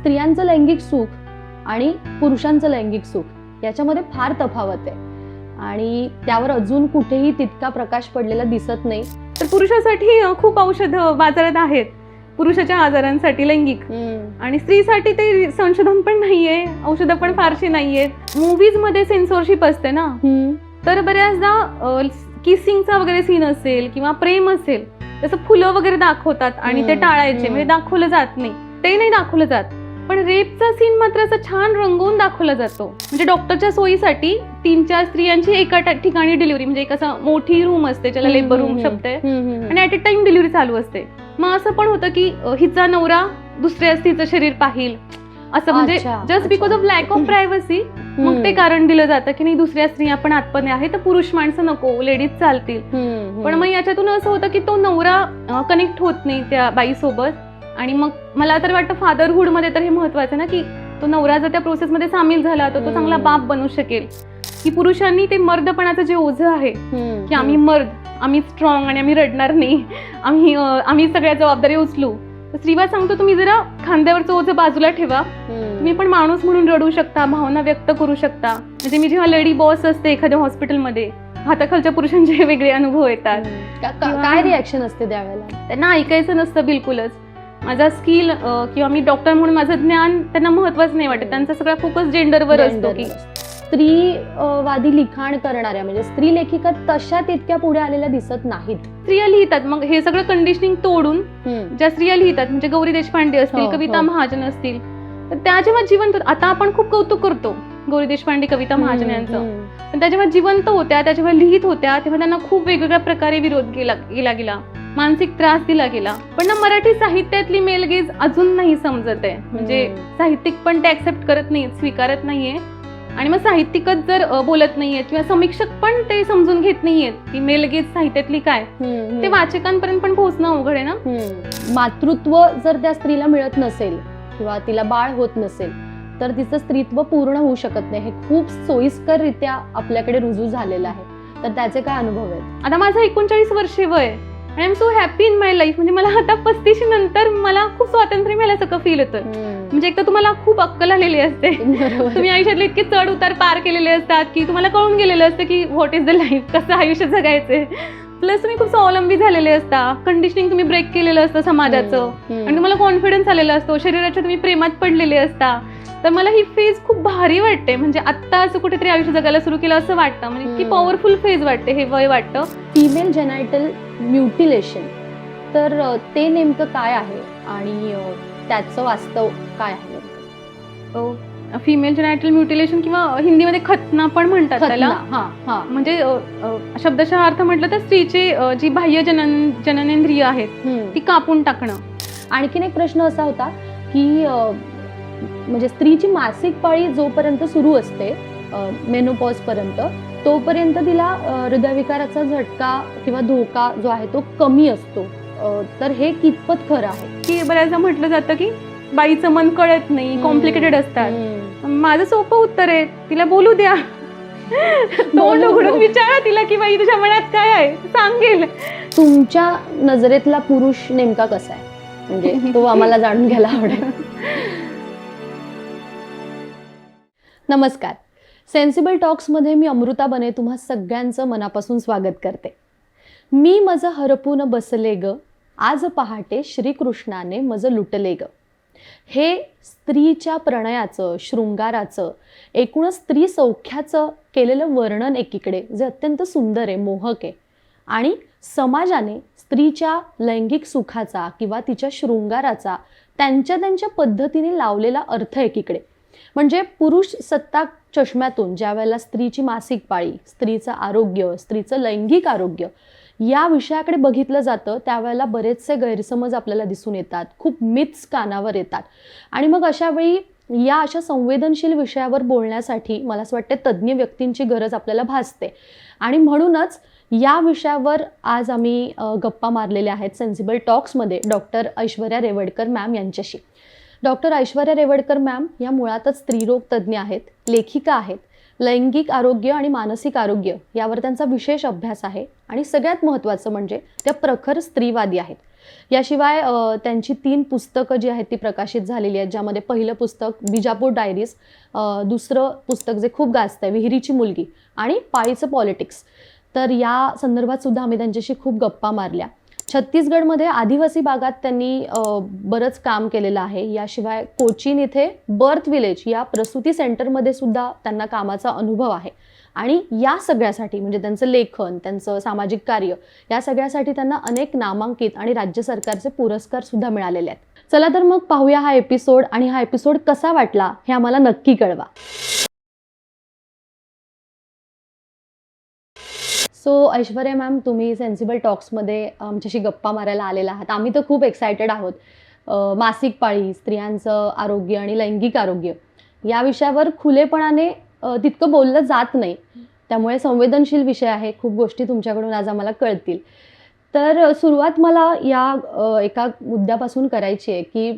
स्त्रियांचं लैंगिक सुख आणि पुरुषांचं लैंगिक सुख याच्यामध्ये फार तफावत आहे आणि त्यावर अजून कुठेही तितका प्रकाश पडलेला दिसत नाही. तर पुरुषासाठी खूप औषधं बाजारात आहेत पुरुषाच्या आजारांसाठी लैंगिक, आणि स्त्रीसाठी ते संशोधन पण नाहीये, औषधं पण फारशी नाहीयेत. मूवीज मध्ये सेन्सॉरशिप असते ना, तर बऱ्याचदा किसिंगचा वगैरे सीन असेल किंवा प्रेम असेल तसं फुलं वगैरे दाखवतात आणि ते टाळायचे, म्हणजे दाखवलं जात नाही, ते नाही दाखवलं जात. पण रेपचा सीन मात्र असं छान रंगवून दाखवला जातो. म्हणजे डॉक्टरच्या सोयीसाठी 3-4 स्त्रियांची एका ठिकाणी डिलिव्हरी, म्हणजे एक असं मोठी रूम असते ज्याला लेबर रूम शब्द आहे, आणि ऍट अ टाइम डिलिव्हरी चालू असते. मग असं पण होतं की हिचा नवरा दुसऱ्या स्त्रीचं शरीर पाहिल असं, म्हणजे just because of lack of privacy मग ते कारण दिलं जातं की नाही दुसऱ्या स्त्री आपण आतमध्ये आहे तर पुरुष माणसं नको, लेडीज चालतील. पण मग याच्यातून असं होतं की तो नवरा कनेक्ट होत नाही त्या बाईसोबत, आणि मग मला तर वाटतं फादरहुड मध्ये तर हे महत्वाचं ना की तो नवरा जर त्या प्रोसेसमध्ये सामील झाला तर तो चांगला बाप बनू शकेल. की पुरुषांनी ते मर्दपणाचं जे ओझं आहे की आम्ही मर्द, आम्ही स्ट्रॉंग आणि आम्ही रडणार नाही, आम्ही सगळ्या जबाबदारी उचलू. तर स्त्रीवाद सांगतो तुम्ही जरा खांद्यावरचं ओझं बाजूला ठेवा, तुम्ही पण माणूस म्हणून रडू शकता, भावना व्यक्त करू शकता. म्हणजे मी जेव्हा लेडी बॉस असते एखाद्या हॉस्पिटलमध्ये, हाताखालच्या पुरुषांचे वेगळे अनुभव येतात. काय रिॲक्शन असते त्यावेळेला? त्यांना ऐकायचं नसतं बिलकुलच. माझा स्किल किंवा मी डॉक्टर म्हणून माझं ज्ञान त्यांना महत्वाचं नाही वाटत, त्यांचा सगळा फोकस जेंडरवर असतो. की स्त्रीवादी लिखाण करणाऱ्या म्हणजे स्त्री लेखिका तशा तितक्या पुढे आलेल्या दिसत नाहीत. स्त्रिया लिहितात, मग हे सगळं कंडिशनिंग तोडून ज्या स्त्रिया लिहितात, म्हणजे गौरी देशपांडे असतील, कविता महाजन असतील, तर त्या जेव्हा जिवंत, आता आपण खूप कौतुक करतो गौरी देशपांडे, कविता महाजन यांचं, पण त्या जेव्हा जिवंत होत्या, त्या जेव्हा लिहित होत्या, तेव्हा त्यांना खूप वेगवेगळ्या प्रकारे विरोध केला गेला, मानसिक त्रास दिला गेला. पण ना मराठी साहित्यातली मेलगेज अजून नाही समजत आहे. म्हणजे साहित्यिक पण ते ऍक्सेप्ट करत नाहीत, स्वीकारत नाहीये, आणि मग साहित्यिकच जर बोलत नाहीयेत किंवा समीक्षक पण ते समजून घेत नाहीयेत की मेलगेज साहित्यातली काय, ते वाचकांपर्यंत पण पोहोचणं अवघड आहे ना. मातृत्व जर त्या स्त्रीला मिळत नसेल किंवा तिला बाळ होत नसेल तर तिचं स्त्रीत्व पूर्ण होऊ शकत नाही. हे खूप सोयीस्कररित्या आपल्याकडे रुजू झालेलं आहे. तर त्याचे काय अनुभव आहेत? आता माझं 39 वर्षे वय आणि I am so happy in my life. म्हणजे मला आता 35 नंतर मला खूप स्वातंत्र्य मिळाल्यासारखं फील होतं. म्हणजे एक तर तुम्हाला खूप अक्कल आलेली असते, तुम्ही आयुष्यातले इतके चढ उतार पार केलेले असतात की तुम्हाला कळून गेलेलं असतं की व्हॉट इज द लाईफ, कसं आयुष्य जगायचंय. प्लस तुम्ही खूप स्वावलंबी झालेले असता, कंडिशनिंग तुम्ही ब्रेक केलेलं असतं समाजाचं, आणि तुम्हाला कॉन्फिडन्स आलेला असतो, शरीराच्या तुम्ही प्रेमात पडलेले असता. तर मला ही फेज खूप भारी वाटते. म्हणजे आता असं कुठेतरी आयुष्य जगायला सुरू केलं असं वाटतं, म्हणजे इतकी पॉवरफुल फेज वाटते, हे वय वाटतं. फिमेल जेनायटल म्युटिलेशन, तर ते नेमकं काय आहे आणि त्याचं वास्तव काय आहे? फिमेल जेनायटल म्युटिलेशन किंवा हिंदीमध्ये खतना पण म्हणतात त्याला. म्हणजे शब्दशः अर्थ म्हटलं तर स्त्रीची जी बाह्य जननेंद्रिय आहेत ती कापून टाकणं. आणखीन एक प्रश्न असा होता की म्हणजे स्त्रीची मासिक पाळी जोपर्यंत सुरू असते मेनोपॉज पर्यंत, तोपर्यंत तिला हृदयविकाराचा झटका किंवा धोका जो आहे तो कमी असतो. तर हे कितपत खरं आहे? की बऱ्याचदा म्हटलं जातं की बाईचं मन कळत नाही, कॉम्प्लिकेटेड असतात. माझं सोपं उत्तर आहे, तिला बोलू द्या, तोंड उघडून विचारा तिला की बाई तुझ्या मनात काय आहे, सांगेल. तुमच्या नजरेतला पुरुष नेमका कसा आहे, म्हणजे तो आम्हाला जाणून घ्यायला आवडेल. नमस्कार, सेन्सिबल टॉक्समध्ये मी अमृता बने तुम्हा सगळ्यांचं मनापासून स्वागत करते. मी मज हरपून बसले ग, आज पहाटे श्रीकृष्णाने मज लुटले ग. हे स्त्रीच्या प्रणयाचं, शृंगाराचं, एकूणच स्त्री सौख्याचं केलेलं वर्णन एकीकडे जे अत्यंत सुंदर आहे, मोहक आहे, आणि समाजाने स्त्रीच्या लैंगिक सुखाचा किंवा तिच्या शृंगाराचा त्यांच्या पद्धतीने लावलेला अर्थ एकीकडे. म्हणजे पुरुष सत्ताक चष्म्यातून ज्या वेळेला स्त्रीची मासिक पाळी, स्त्रीचं आरोग्य, स्त्रीचं लैंगिक आरोग्य या विषयाकडे बघितलं जातं, त्यावेळेला बरेचसे गैरसमज आपल्याला दिसून येतात, खूप मिथ्स कानावर येतात. आणि मग अशा वेळी या अशा संवेदनशील विषयावर बोलण्यासाठी मला असं वाटतं तज्ज्ञ व्यक्तींची गरज आपल्याला भासते. आणि म्हणूनच या विषयावर आज आम्ही गप्पा मारलेल्या आहेत सेन्सिबल टॉक्समध्ये डॉक्टर ऐश्वर्या रेवडकर मॅम यांच्याशी. डॉक्टर ऐश्वर्या रेवडकर मॅम या मुळातच स्त्रीरोग तज्ज्ञ आहेत, लेखिका आहेत, लैंगिक आरोग्य आणि मानसिक आरोग्य यावर त्यांचा विशेष अभ्यास आहे, आणि सगळ्यात महत्त्वाचं म्हणजे त्या प्रखर स्त्रीवादी आहेत. याशिवाय त्यांची 3 पुस्तकं जी आहेत ती प्रकाशित झालेली आहेत, ज्यामध्ये पहिलं पुस्तक बिजापूर डायरीज, दुसरं पुस्तक जे खूप गाजतंय विहिरीची मुलगी आणि पाळीचं पॉलिटिक्स. तर या संदर्भात सुद्धा आम्ही त्यांच्याशी खूप गप्पा मारल्या. छत्तीसगडमध्ये आदिवासी भागात त्यांनी बरंच काम केलेलं आहे. याशिवाय कोचीन इथे बर्थ विलेज या प्रसूती सेंटरमध्ये सुद्धा त्यांना कामाचा अनुभव आहे. आणि या सगळ्यासाठी म्हणजे त्यांचं लेखन, त्यांचं सामाजिक कार्य, या सगळ्यासाठी त्यांना अनेक नामांकित आणि राज्य सरकारचे पुरस्कार सुद्धा मिळालेले आहेत. चला तर मग पाहूया हा एपिसोड, आणि हा एपिसोड कसा वाटला हे आम्हाला नक्की कळवा. सो ऐश्वर्या मॅम, तुम्ही सेन्सिबल टॉक्समध्ये आमच्याशी गप्पा मारायला आलेला आहात. आम्ही तर खूप एक्सायटेड आहोत. मासिक पाळी, स्त्रियांचं आरोग्य आणि लैंगिक आरोग्य या विषयावर खुलेपणाने तितकं बोललं जात नाही, त्यामुळे संवेदनशील विषय आहे. खूप गोष्टी तुमच्याकडून आज आम्हाला कळतील. तर सुरुवात मला या एका मुद्द्यापासून करायची आहे की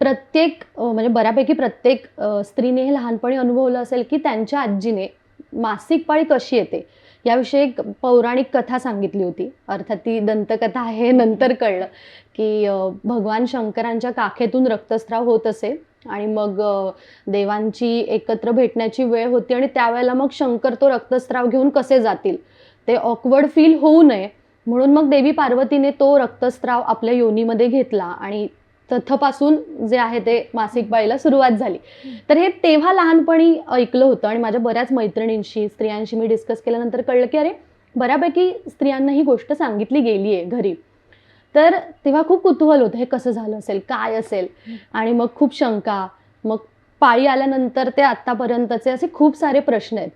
प्रत्येक म्हणजे बऱ्यापैकी प्रत्येक स्त्रीने हे लहानपणी अनुभवलं असेल की त्यांच्या आजीने मासिक पाळी कशी येते याविषयी एक पौराणिक कथा सांगितली होती. अर्थात ती दंतकथा आहे हे नंतर कळलं की भगवान शंकरांच्या काखेतून रक्तस्राव होत असे आणि मग देवांची एकत्र भेटण्याची वेळ होती आणि त्यावेळेला मग शंकर तो रक्तस्राव घेऊन कसे जातील ते ऑकवर्ड फील होऊ नये म्हणून मग देवी पार्वतीने तो रक्तस्राव आपल्या योनीमध्ये घेतला आणि तथपासून जे आहे ते मासिक पाळीला सुरुवात झाली. तर हे तेव्हा लहानपणी ऐकलं होतं आणि माझ्या बऱ्याच मैत्रिणींशी, स्त्रियांशी मी डिस्कस केल्यानंतर कळलं की अरे बऱ्यापैकी स्त्रियांना ही गोष्ट सांगितली गेली आहे घरी. तर तेव्हा खूप कुतूहल होतं, हे कसं झालं असेल, काय असेल, आणि मग खूप शंका, मग पाळी आल्यानंतर ते आत्तापर्यंतचे असे खूप सारे प्रश्न आहेत.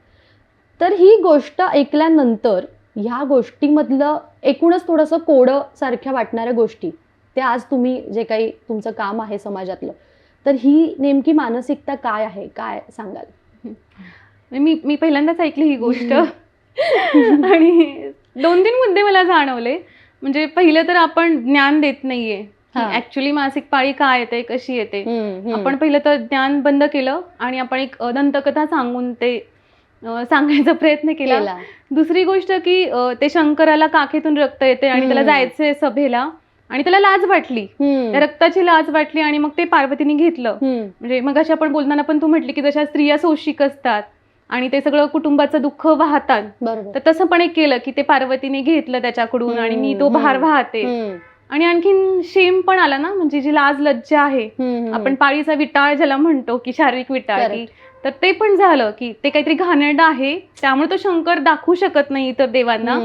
तर ही गोष्ट ऐकल्यानंतर ह्या गोष्टीमधलं एकूणच थोडंसं कोडं सारख्या वाटणाऱ्या गोष्टी, ते आज तुम्ही जे काही तुमचं काम आहे समाजातलं, तर ही नेमकी मानसिकता काय आहे, काय सांगाल? मी पहिल्यांदाच ऐकली ही गोष्ट आणि 2-3 मुद्दे मला जाणवले. म्हणजे पहिलं तर आपण ज्ञान देत नाहीये ऍक्च्युली मासिक पाळी काय येते, कशी येते. आपण पहिलं तर ज्ञान बंद केलं आणि आपण एक दंतकथा सांगून ते सांगायचा प्रयत्न केला. दुसरी गोष्ट की ते शंकराला काखेतून रक्त येते आणि त्याला जायचंय सभेला आणि त्याला लाज वाटली, त्या रक्ताची लाज वाटली आणि मग ते पार्वतीने घेतलं. म्हणजे मग अशा आपण बोलताना पण तू म्हटली की जशा स्त्रिया सोशिक असतात आणि ते सगळं कुटुंबाचं दुःख वाहतात, तर तसं पण एक केलं की ते पार्वतीने घेतलं त्याच्याकडून आणि मी तो भार वाहते. आणि आणखीन शेम पण आला ना, म्हणजे जी लाज लज्जा आहे, आपण पाळीचा विटाळ ज्याला म्हणतो की शारीरिक विटाळ, तर ते पण झालं की ते काहीतरी घाणेरडं आहे, त्यामुळे तो शंकर दाखवू शकत नाही इतर देवांना.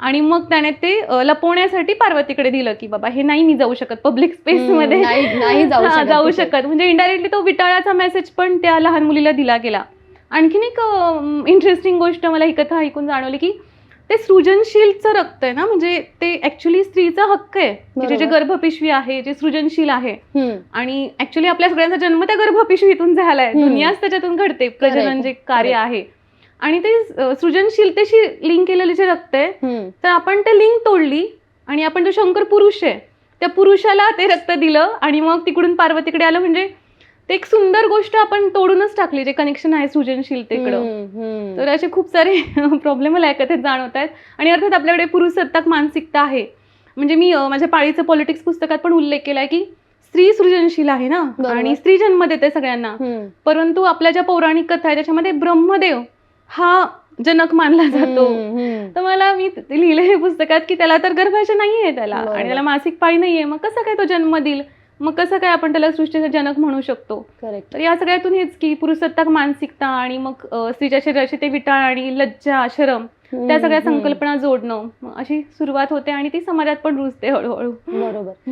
आणि मग त्याने ते लपवण्यासाठी पार्वतीकडे दिलं की बाबा हे नाही मी जाऊ शकत पब्लिक स्पेस मध्ये, नाही जाऊ शकत. म्हणजे इनडायरेक्टली तो विटाळाचा मेसेज पण त्या लहान मुलीला दिला गेला. आणखीन एक इंटरेस्टिंग गोष्ट मला ही कथा ऐकून जाणवली की ते सृजनशीलचं रक्त आहे ना, म्हणजे ते ऍक्च्युली स्त्रीचा हक्क आहे की जे गर्भपिशवी आहे, जे सृजनशील आहे. आणि ऍक्च्युली आपल्या सगळ्यांचा जन्म त्या गर्भपिशवीतून झालाय, दुनियाच त्याच्यातून घडते, प्रजनन जे कार्य आहे. आणि ते सृजनशीलतेशी लिंक केलेले जे रक्त आहे, तर आपण ते लिंक तोडली आणि आपण जो शंकर पुरुष आहे त्या पुरुषाला ते रक्त दिलं आणि मग तिकडून पार्वतीकडे आलं. म्हणजे ते एक सुंदर गोष्ट आपण तोडूनच टाकली, जे कनेक्शन आहे सृजनशीलतेकडं. तर असे खूप सारे प्रॉब्लेम मला या कथेत जाणवत आहेत. आणि अर्थात आपल्याकडे पुरुषसत्ताक मानसिकता आहे. म्हणजे मी माझ्या पाळीचं पॉलिटिक्स पुस्तकात पण उल्लेख केलाय की स्त्री सृजनशील आहे ना आणि स्त्री जन्म देते सगळ्यांना, परंतु आपल्या ज्या पौराणिक कथा आहे त्याच्यामध्ये ब्रह्मदेव हा जनक मानला जातो. तर मला मी लिहिलं हे पुस्तकात की त्याला तर गर्भाशय नाहीये त्याला आणि त्याला मासिक पाळी नाहीये, मग कसं काय तो जन्म देईल, मग कसं काय आपण त्याला सृष्टीचा जनक म्हणू शकतो. तर या सगळ्यातून हेच की पुरुषसत्ताक मानसिकता आणि मग स्त्रीच्या शरीराची ते विटाळ आणि लज्जा, शरम, त्या सगळ्या संकल्पना जोडणं, अशी सुरुवात होते आणि ती समाजात पण रुजते हळूहळू. बरोबर.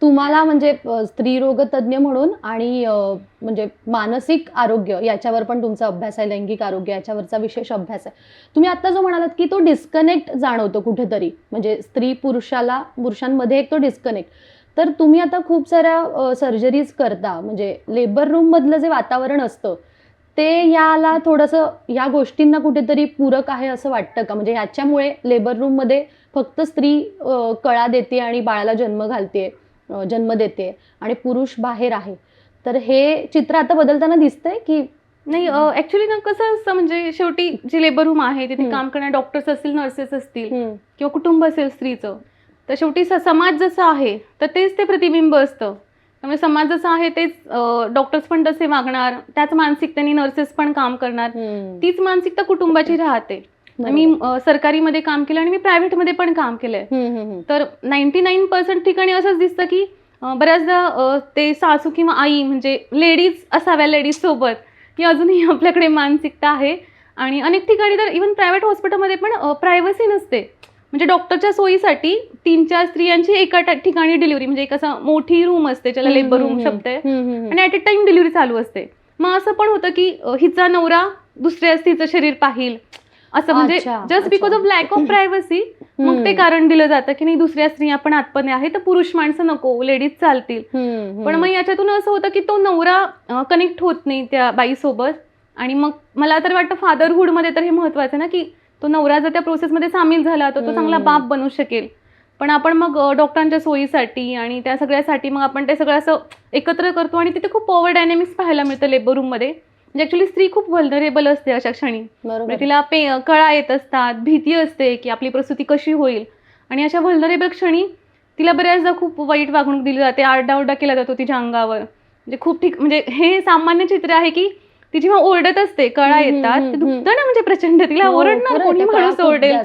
तुम्हाला म्हणजे स्त्रीरोग तज्ज्ञ म्हणून आणि म्हणजे मानसिक आरोग्य याच्यावर पण तुमचा अभ्यास आहे, लैंगिक आरोग्य याच्यावरचा विशेष अभ्यास आहे. तुम्ही आता जो म्हणालात की तो डिस्कनेक्ट जाणवतो कुठेतरी, म्हणजे स्त्री पुरुषांमध्ये एक तो डिस्कनेक्ट. तर तुम्ही आता खूप साऱ्या सर्जरीज करता, म्हणजे लेबर रूम मधलं जे वातावरण असतं ते याला थोडंसं या गोष्टींना कुठेतरी पूरक आहे असं वाटतं का? म्हणजे ह्याच्यामुळे लेबर रूम मध्ये फक्त स्त्री कळा देते आणि बाळाला जन्म देते आणि पुरुष बाहेर आहे, तर हे चित्र आता बदलताना दिसतंय की नाही? ऍक्च्युली ना कसं असतं, म्हणजे शेवटी जे लेबर रूम आहे तिथे काम करणारे डॉक्टर्स असतील, नर्सेस असतील किंवा कुटुंब असेल स्त्रीचं, तर शेवटी समाज जसा आहे तर तेच ते प्रतिबिंब असतं. त्यामुळे समाज जसा आहे तेच डॉक्टर्स पण तसे वागणार, त्याच मानसिकतेने नर्सेस पण काम करणार. तीच मानसिकता कुटुंबाची राहते. मी सरकारीमध्ये काम केलं आणि मी प्रायव्हेटमध्ये पण काम केलंय. तर 99% ठिकाणी असंच दिसतं की बऱ्याचदा ते सासू किंवा आई म्हणजे लेडीज असाव्या, लेडीज सोबत ही अजूनही आपल्याकडे मानसिकता आहे. आणि अनेक ठिकाणी तर इव्हन प्रायव्हेट हॉस्पिटलमध्ये पण प्रायव्हसी नसते. म्हणजे डॉक्टरच्या सोयीसाठी 3-4 स्त्रियांची एका ठिकाणी डिलिव्हरी, म्हणजे एक असं मोठी रूम असते ज्याला लेबर रूम शब्द आहे, आणि ॲट अ टाइम डिलिव्हरी चालू असते. मग असं पण होतं की हिचा नवरा दुसऱ्या स्त्रीचं शरीर पाहिल असं, म्हणजे just because of lack of privacy मग ते कारण दिलं जातं की नाही दुसऱ्या स्त्रिया पण आतपणे आहे तर पुरुष माणसं नको, लेडीज चालतील. पण मग याच्यातून असं होतं की तो नवरा कनेक्ट होत नाही त्या बाईसोबत. आणि मग मला तर वाटतं फादरहुडमध्ये तर हे महत्वाचं ना की तो नवरा जर त्या प्रोसेसमध्ये सामील झाला तर तो चांगला बाप बनू शकेल. पण आपण मग डॉक्टरांच्या सोयीसाठी आणि त्या सगळ्यासाठी मग आपण ते सगळं असं एकत्र करतो आणि तिथे खूप पॉवर डायनेमिक्स पाहायला मिळतं लेबर रूममध्ये. म्हणजे ऍक्च्युली स्त्री खूप व्हल्नरेबल असते अशा क्षणी. तिला कळा येत असतात, भीती असते की आपली प्रसूती कशी होईल, आणि अशा व्हल्नरेबल क्षणी तिला बऱ्याचदा खूप वाईट वागणूक दिली जाते, आरडाओरडा केला जातो तिच्या अंगावर. म्हणजे खूप म्हणजे हे सामान्य चित्र आहे की ती जेव्हा ओरडत असते, कळा येतात, ते दुखतं ना, म्हणजे प्रचंड. तिला ओरडणार कोणी माणूस ओरडेल,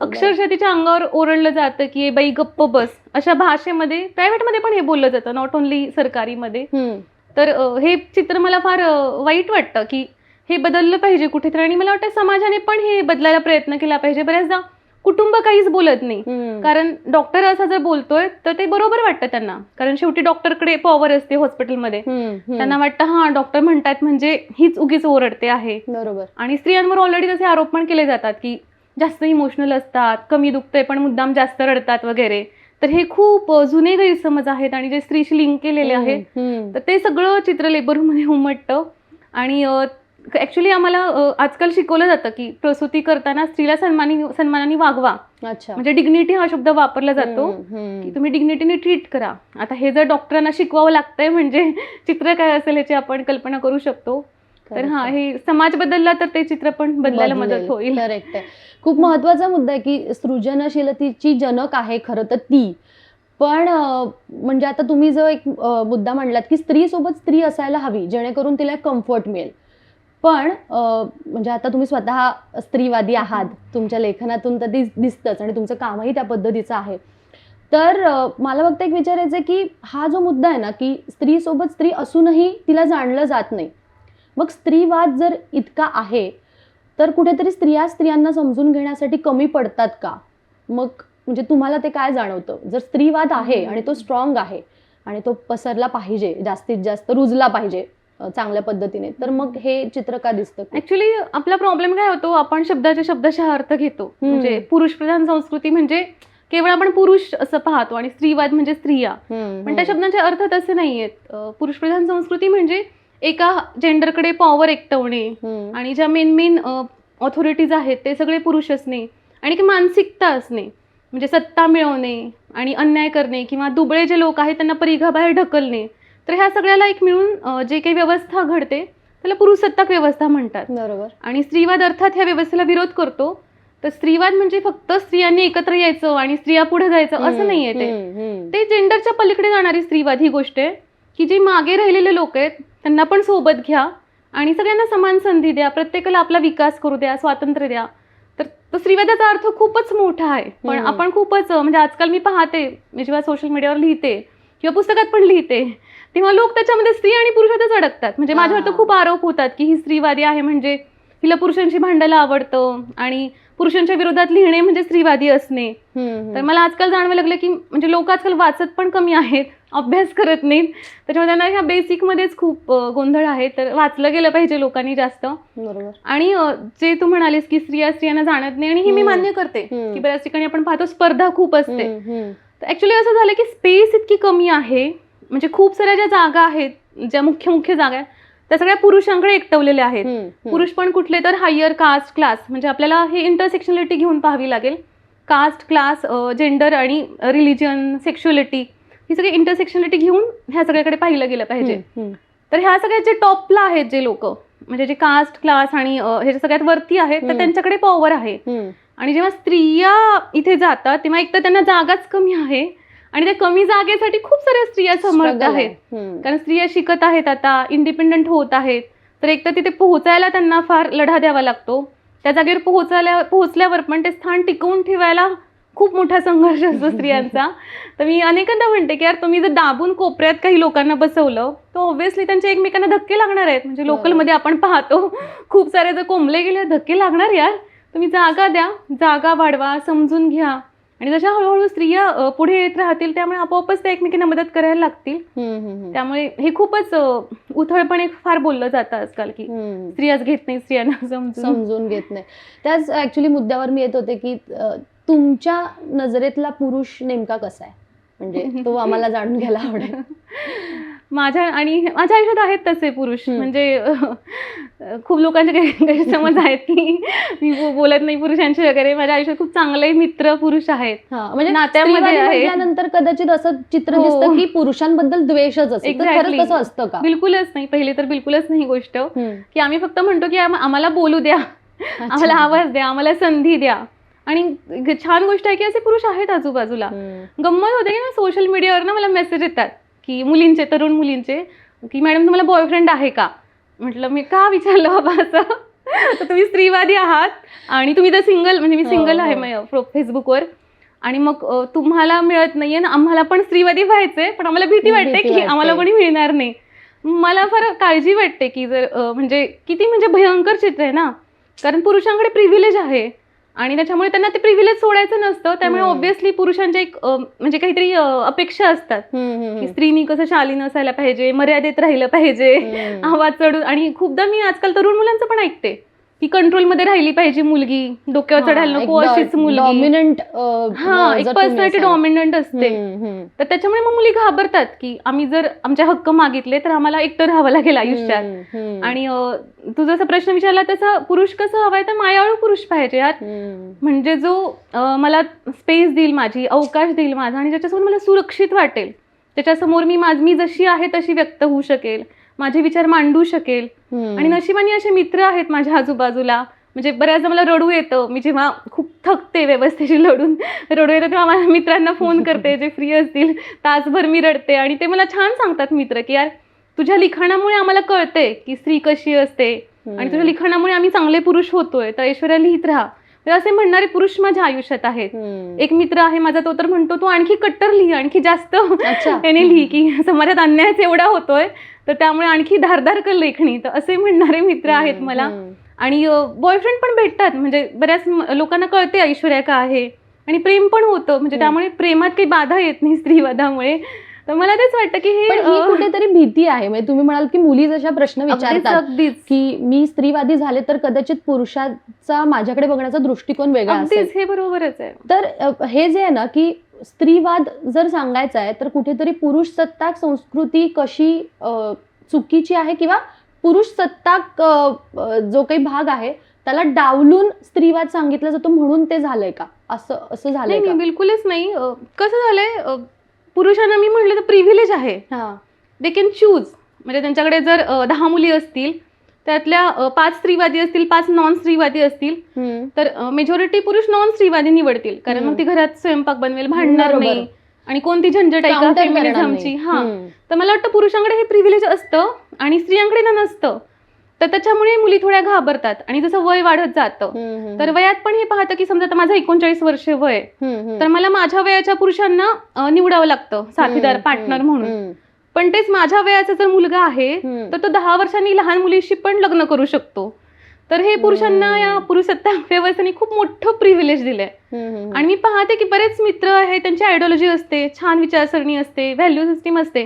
अक्षरशः तिच्या अंगावर ओरडलं जातं की बाई गप्प बस, अशा भाषेमध्ये प्रायव्हेटमध्ये पण हे बोललं जातं, नॉट ओन्ली सरकारीमध्ये. तर हे चित्र मला फार वाईट वाटतं की हे बदललं पाहिजे कुठेतरी, आणि मला वाटतं समाजाने पण हे बदलायला प्रयत्न केला पाहिजे. बऱ्याचदा कुटुंब काहीच बोलत नाही, कारण डॉक्टर असा जर बोलतोय तर ते बरोबर वाटतं त्यांना, कारण शेवटी डॉक्टरकडे पॉवर असते हॉस्पिटलमध्ये. त्यांना वाटतं हा डॉक्टर म्हणतात म्हणजे हीच उगीच ओरडते आहे. बरोबर. आणि स्त्रियांवर ऑलरेडी तसे आरोप पण केले जातात की जास्त इमोशनल असतात, कमी दुखतंय पण मुद्दाम जास्त रडतात वगैरे. तर हे खूप जुने गैरसमज आहेत आणि जे स्त्रीशी लिंक केलेले आहेत, तर ते सगळं चित्र लेबर रूममध्ये उमटतं. आणि ऍक्च्युली आम्हाला आजकाल शिकवलं जातं की प्रसूती करताना स्त्रीला सन्मानाने वागवा. म्हणजे डिग्निटी हा शब्द वापरला जातो की तुम्ही डिग्निटीने ट्रीट करा. आता हे जर डॉक्टरांना शिकवावं लागतंय म्हणजे चित्र काय असेल याची आपण कल्पना करू शकतो. तर हे समाज बदलला तर ते चित्र पण बदलायला मदत होईल. करेक्ट आहे. खूप महत्वाचा मुद्दा आहे की सृजनशीलतेची जनक आहे खरं तर ती. पण म्हणजे आता तुम्ही जो एक मुद्दा मांडलात की स्त्री सोबत स्त्री असायला हवी जेणेकरून तिला कम्फर्ट मिळेल. पण म्हणजे आता तुम्ही स्वतः स्त्रीवादी आहात, तुमच्या लेखनातून तर दिसतंच आणि तुमचं कामही त्या पद्धतीचं आहे. तर मला फक्त एक विचारायचं आहे की हा जो मुद्दा आहे ना की स्त्री सोबत स्त्री असूनही तिला जाणलं जात नाही, मग स्त्रीवाद जर इतका आहे तर कुठेतरी स्त्रियांना समजून घेण्यासाठी कमी पडतात का? मग म्हणजे तुम्हाला ते काय जाणवतं? जर स्त्रीवाद आहे आणि तो स्ट्रॉंग आहे आणि तो पसरला पाहिजे, जास्तीत जास्त रुजला पाहिजे चांगल्या पद्धतीने, तर मग हे चित्र का दिसतं? ऍक्च्युली आपला प्रॉब्लेम काय होतो, आपण शब्दाच्या अर्थ घेतो. म्हणजे पुरुष प्रधान संस्कृती म्हणजे केवळ आपण पुरुष असं पाहतो आणि स्त्रीवाद म्हणजे स्त्रिया, पण त्या शब्दांचे अर्थ तसे नाहीयेत. पुरुष प्रधान संस्कृती म्हणजे एका जेंडरकडे पॉवर एकटवणे आणि ज्या मेन ऑथॉरिटीज आहेत ते सगळे पुरुष असणे, आणि एक मानसिकता असणे, म्हणजे सत्ता मिळवणे आणि अन्याय करणे किंवा दुबळे जे लोक आहेत त्यांना परिघाबाहेर ढकलणे. तर ह्या सगळ्याला एक मिळून जे काही व्यवस्था घडते त्याला पुरुषसत्ताक व्यवस्था म्हणतात. बरोबर. आणि स्त्रीवाद अर्थात ह्या व्यवस्थेला विरोध करतो. तर स्त्रीवाद म्हणजे फक्त स्त्रियांनी एकत्र यायचं आणि स्त्रिया पुढे जायचं असं नाहीये. ते जेंडरच्या पलीकडे जाणारी स्त्रीवाद ही गोष्ट आहे की जे मागे राहिलेले लोक आहेत त्यांना पण सोबत घ्या आणि सगळ्यांना समान संधी द्या, प्रत्येकाला आपला विकास करू द्या, स्वातंत्र्य द्या. तर स्त्रीवादाचा अर्थ खूपच मोठा आहे. पण आपण खूपच म्हणजे आजकाल मी पाहते, मी जेव्हा सोशल मीडियावर लिहिते किंवा पुस्तकात पण लिहिते तेव्हा लोक त्याच्यामध्ये स्त्री आणि पुरुषातच अडकतात. म्हणजे माझ्यावर तर खूप आरोप होतात की ही स्त्रीवादी आहे, म्हणजे हिला पुरुषांशी भांडायला आवडतं आणि पुरुषांच्या विरोधात लिहिणे म्हणजे स्त्रीवादी असणे. तर मला आजकाल जाणवायला लागलं की म्हणजे लोक आजकाल वाचत पण कमी आहेत, अभ्यास करत नाहीत, त्याच्यामुळे त्यांना ह्या बेसिकमध्येच खूप गोंधळ आहे. तर वाचलं गेलं पाहिजे लोकांनी जास्त. बरोबर. आणि जे तू म्हणालीस की स्त्रियांना जाणत नाही, आणि हे मी मान्य करते की बऱ्याच ठिकाणी आपण पाहतो स्पर्धा खूप असते. तर ऍक्च्युली असं झालं की स्पेस इतकी कमी आहे, म्हणजे खूप साऱ्या ज्या जागा आहेत, ज्या मुख्य जागा आहेत त्या सगळ्या पुरुषांकडे एकटवलेल्या आहेत. पुरुष पण कुठले तर हायर कास्ट क्लास, म्हणजे आपल्याला हे इंटरसेक्शनलिटी घेऊन पाहावी लागेल. कास्ट, क्लास, जेंडर आणि रिलिजन, सेक्शुअलिटी ही सगळी इंटरसेक्शनलिटी घेऊन ह्या सगळ्याकडे पाहिलं गेलं पाहिजे. तर ह्या सगळ्यात जे टॉपला आहेत जे लोक, म्हणजे जे कास्ट, क्लास आणि हे सगळ्यात वरती आहेत, तर त्यांच्याकडे पॉवर आहे. आणि जेव्हा स्त्रिया इथे जातात तेव्हा एक तर त्यांना जागाच कमी आहे आणि त्या कमी जागेसाठी खूप साऱ्या स्त्रिया समर्थ आहेत. कारण स्त्रिया शिकत आहेत, आता इंडिपेंडंट होत आहेत, तर एक तर तिथे पोहोचायला त्यांना फार लढा द्यावा लागतो. त्या जागेवर पोहोचल्यावर पण ते स्थान टिकवून ठेवायला खूप मोठा संघर्ष असतो स्त्रियांचा. तर मी अनेकांदा म्हणते की यार तुम्ही जर दाबून कोपऱ्यात काही लोकांना बसवलं तर ऑब्व्हियसली त्यांच्या एकमेकांना धक्के लागणार आहेत. म्हणजे लोकलमध्ये आपण पाहतो खूप सारे जर कोंबले गेले धक्के लागणार यार. तुम्ही जागा द्या, जागा वाढवा, समजून घ्या आणि जशा हळूहळू स्त्रिया पुढे येत राहतील त्यामुळे आपोआपच त्या एकमेकांना मदत करायला लागतील. त्यामुळे हे खूपच उथळपणे फार बोललं जातं आजकाल की स्त्रियाच घेत नाही, स्त्रियांना समजून घेत नाही. त्याच ऍक्च्युली मुद्द्यावर मी येत होते की तुमच्या नजरेतला पुरुष नेमका कसा आहे, म्हणजे तो आम्हाला जाणून घ्यायला आवडेल. माझ्या आयुष्यात आहेत तसे पुरुष. म्हणजे खूप लोकांचे गैरसमज आहेत की मी बोलत नाही पुरुषांशी वगैरे. माझ्या आयुष्यात खूप चांगले मित्र पुरुष आहेत. म्हणजे नात्यामध्ये म्हटल्यानंतर कदाचित असं चित्र दिसतं की पुरुषांबद्दल द्वेषच असतो. खरंच तसं असतं का? बिलकुलच नाही. पहिले तर बिलकुलच नाही गोष्ट की आम्ही फक्त म्हणतो की आम्हाला बोलू द्या, आम्हाला आवाज द्या, आम्हाला संधी द्या. आणि छान गोष्ट आहे की असे पुरुष आहेत आजूबाजूला. गंमत होते की ना सोशल मीडियावर ना मला मेसेज येतात की मुलींचे, तरुण मुलींचे की मॅडम तुम्हाला बॉयफ्रेंड आहे का. म्हटलं मी का विचारलं बाबा असं. तर तुम्ही स्त्रीवादी आहात आणि तुम्ही तर सिंगल, म्हणजे मी सिंगल आहे फेसबुकवर, आणि मग तुम्हाला मिळत नाहीये ना. आम्हाला पण स्त्रीवादी व्हायचंय पण आम्हाला भीती वाटते की आम्हाला कोणी मिळणार नाही. मला फार काळजी वाटते की जर म्हणजे किती म्हणजे भयंकर चित्र आहे ना. कारण पुरुषांकडे प्रिव्हिलेज आहे आणि त्याच्यामुळे त्यांना ते प्रिव्हिलेज सोडायचं नसतं. त्यामुळे ऑब्व्हियसली पुरुषांच्या एक म्हणजे काहीतरी अपेक्षा असतात की स्त्रीनी कसं शालीन असायला पाहिजे, मर्यादेत राहिलं पाहिजे, आवाज चढून. आणि खूपदा मी आजकाल तरुण मुलांचं पण ऐकते की कंट्रोलमध्ये राहिली पाहिजे मुलगी, डोक्यावर चढायला नको अशीच मुलगी. डॉमिनंट, एक पर्सनॅलिटी डॉमिनंट असते. तर त्याच्यामुळे मग मुली घाबरतात की आम्ही जर आमचे हक्क मागितले तर आम्हाला एकटं राहावं लागेल आयुष्यात. आणि तू जसा प्रश्न विचारला तसा पुरुष कसं हवाय तर मायाळू पुरुष पाहिजे यार. म्हणजे जो मला स्पेस देईल, माझी अवकाश देईल माझा, आणि ज्याच्यासमोर मला सुरक्षित वाटेल, त्याच्यासमोर मी जशी आहे तशी व्यक्त होऊ शकेल, माझे विचार मांडू शकेल. आणि नशिबाने असे मित्र आहेत माझ्या आजूबाजूला. म्हणजे बऱ्याचदा मला रडू येतं, मी जेव्हा खूप थकते व्यवस्थेशी रडू येतं तेव्हा माझ्या मित्रांना फोन करते जे फ्री असतील, तासभर मी रडते आणि ते मला छान सांगतात मित्र की यार तुझ्या लिखाणामुळे आम्हाला कळते की स्त्री कशी असते आणि तुझ्या लिखाणामुळे आम्ही चांगले पुरुष होतोय, तर ऐश्वर्या लिहित राहा. असे म्हणणारे पुरुष माझ्या आयुष्यात आहेत. एक मित्र आहे माझा, तो तर म्हणतो तू आणखी कट्टर लिही, आणखी जास्त याने लिही की समाजात अन्यायच एवढा होतोय तर त्यामुळे आणखी धारदार कर लेखणी. तर असे म्हणणारे मित्र आहेत मला. आणि बॉयफ्रेंड पण भेटतात. म्हणजे बऱ्याच लोकांना कळते ऐश्वर्या का आहे आणि प्रेम पण होतं. म्हणजे त्यामुळे प्रेमात काही बाधा येत नाही स्त्रीवादामुळे. तर मला तेच वाटतं की हे कुठेतरी भीती आहे. म्हणजे तुम्ही म्हणाल की मुली जशा प्रश्न विचारतात की मी स्त्रीवादी झाले तर कदाचित पुरुषाचा माझ्याकडे बघण्याचा दृष्टिकोन वेगळा असेल. हे बरोबरच आहे. तर हे जे आहे ना की स्त्रीवाद जर सांगायचा आहे तर कुठेतरी पुरुष सत्ताक संस्कृती कशी चुकीची आहे किंवा पुरुष सत्ताक जो काही भाग आहे त्याला डावलून स्त्रीवाद सांगितला जातो म्हणून ते झालंय का, असं झालंय का? बिलकुलच नाही. कसं झालंय, पुरुषांना मी म्हटलं तर प्रिव्हिलेज आहे. They can choose. म्हणजे त्यांच्याकडे जर 10 मुली असतील त्यातल्या 5 स्त्रीवादी असतील, 5 नॉन स्त्रीवादी असतील, तर मेजॉरिटी पुरुष नॉन स्त्रीवादी निवडतील. कारण मग ती घरात स्वयंपाक बनवेल, भांडणार नाही आणि कोणती झंझट आहे का फेमिनिझमची. तर मला वाटतं पुरुषांकडे हे प्रिव्हिलेज असतं आणि स्त्रियांकडे नसतं. तर त्याच्यामुळे मुली थोड्या घाबरतात. आणि जसं वय वाढत जातं तर वयात पण हे पाहतं की समजा आता माझं 39 वर्ष वय, तर मला माझ्या वयाच्या पुरुषांना निवडावं लागतं साथीदार, पार्टनर म्हणून. पण तेच माझ्या वयाचा जर मुलगा आहे तर तो 10 वर्षांनी लहान मुलीशी पण लग्न करू शकतो. तर हे पुरुषांना या पुरुषसत्ताक व्यवस्थेने खूप मोठं प्रिव्हिलेज दिलंय. आणि मी पाहते की बरेच मित्र आहेत, त्यांची आयडिओलॉजी असते, छान विचारसरणी असते, व्हॅल्यू सिस्टीम असते,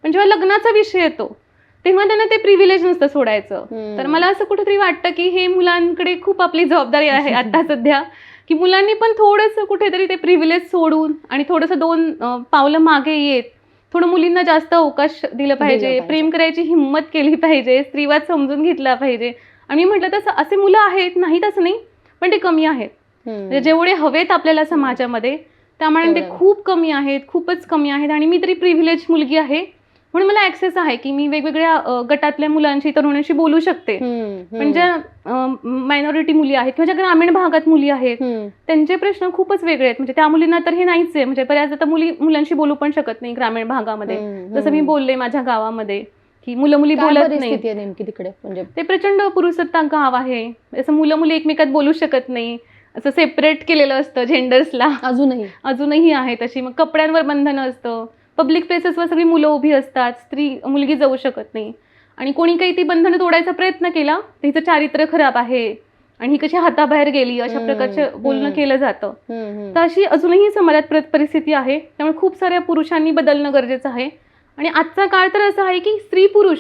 पण जेव्हा लग्नाचा विषय येतो तेव्हा त्यांना ते प्रिव्हिलेज नसतं सोडायचं. तर मला असं कुठेतरी वाटतं की हे मुलांकडे खूप आपली जबाबदारी आहे आता सध्या, की मुलांनी पण थोडंसं कुठेतरी ते प्रिव्हिलेज सोडून आणि थोडंसं 2 पावलं मागे येत थोडं मुलींना जास्त अवकाश दिलं पाहिजे, प्रेम करायची हिंमत केली पाहिजे, स्त्रीवाद समजून घेतला पाहिजे. आणि मी म्हटलं तसं असे मुलं आहेत, नाहीत असं नाही, पण ते कमी आहेत. म्हणजे जेवढे हवेत आपल्याला समाजामध्ये त्यामुळे ते खूप कमी आहेत, खूपच कमी आहेत. आणि मी तरी प्रिव्हिलेज मुलगी आहे म्हणून मला ऍक्सेस आहे की मी वेगवेगळ्या गटातल्या मुलांशी तरुणांशी बोलू शकते. पण ज्या मायनॉरिटी मुली आहेत किंवा ज्या ग्रामीण भागात मुली आहेत त्यांचे प्रश्न खूपच वेगळे आहेत. म्हणजे त्या मुलींना तर हे नाहीच आहे. म्हणजे बऱ्याच आता मुलांशी बोलू पण शकत नाही ग्रामीण भागामध्ये. जसं मी बोलले माझ्या गावामध्ये की मुलं मुली बोलत नाही नेमकी तिकडे. म्हणजे ते प्रचंड पुरुषसत्ताक गाव आहे. असं मुलं मुली एकमेकात बोलू शकत नाही. असं सेपरेट केलेलं असतं जेंडर्सला. अजूनही आहे तशी. मग कपड्यांवर बंधन असतं. पब्लिक प्लेसेसवर सगळी मुलं उभी असतात. मुलगी जाऊ शकत नाही. आणि कोणी काही ती बंधनं तोडायचा प्रयत्न केला तर हिचं चारित्र्य खराब आहे आणि ही कशी हाताबाहेर गेली अशा प्रकारचं बोलणं केलं जातं. तर अशी अजूनही समाजात परिस्थिती आहे. त्यामुळे खूप साऱ्या पुरुषांनी बदलणं गरजेचं आहे. आणि आजचा काळ तर असा आहे की स्त्री पुरुष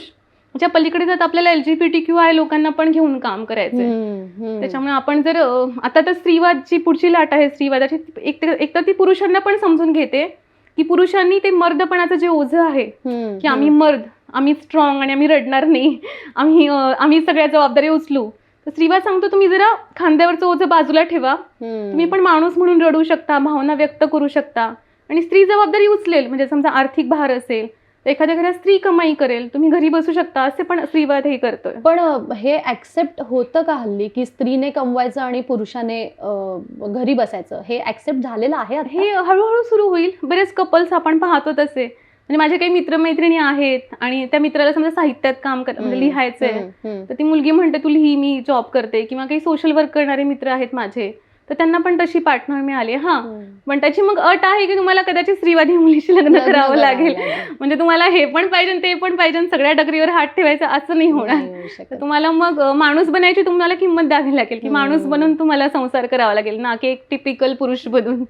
च्या पलीकडे जात आपल्याला LGBTQI लोकांना पण घेऊन काम करायचंय. त्याच्यामुळे आपण जर आता तर स्त्रीवादची पुढची लाट आहे स्त्रीवादाची, एकतर ती पुरुषांना पण समजून घेते की पुरुषांनी ते मर्दपणाचं जे ओझं आहे की आम्ही मर्द, आम्ही स्ट्रॉंग आणि आम्ही रडणार नाही, आम्ही सगळ्या जबाबदारी उचलू. तर स्त्रीवाद सांगतो तुम्ही जरा खांद्यावरचं ओझं बाजूला ठेवा. तुम्ही पण माणूस म्हणून रडू शकता, भावना व्यक्त करू शकता आणि स्त्री जबाबदारी उचलेल. म्हणजे समजा आर्थिक भार असेल एखाद्या घरात स्त्री कमाई करेल, तुम्ही घरी बसू शकता, असे पण स्त्रीवाद हे करतोय. पण हे ऍक्सेप्ट होतं का हल्ली की स्त्रीने कमवायचं आणि पुरुषाने घरी बसायचं? हे ऍक्सेप्ट झालेलं आहे? हे हळूहळू सुरू होईल. बरेच कपल्स आपण पाहतो तसे. म्हणजे माझे काही मित्रमैत्रिणी आहेत आणि त्या मित्राला समजा साहित्यात काम म्हणजे लिहायचंय तर ती मुलगी म्हणते तू लिही, मी जॉब करते. किंवा काही सोशल वर्क करणारे मित्र आहेत माझे तर त्यांना पण तशी पार्टनर मिळाली. पण त्याची मग अट आहे की तुम्हाला कदाचित स्त्रीवादी मुलीशी लग्न करावं लागेल. म्हणजे तुम्हाला हे पण पाहिजे ते पण पाहिजे, सगळ्या डगरीवर हात ठेवायचा असं नाही होणार. तर तुम्हाला मग माणूस बनायची तुम्हाला किंमत द्यावी लागेल की माणूस बनून तुम्हाला संसार करावा लागेल, ना की एक टिपिकल पुरुष बनून.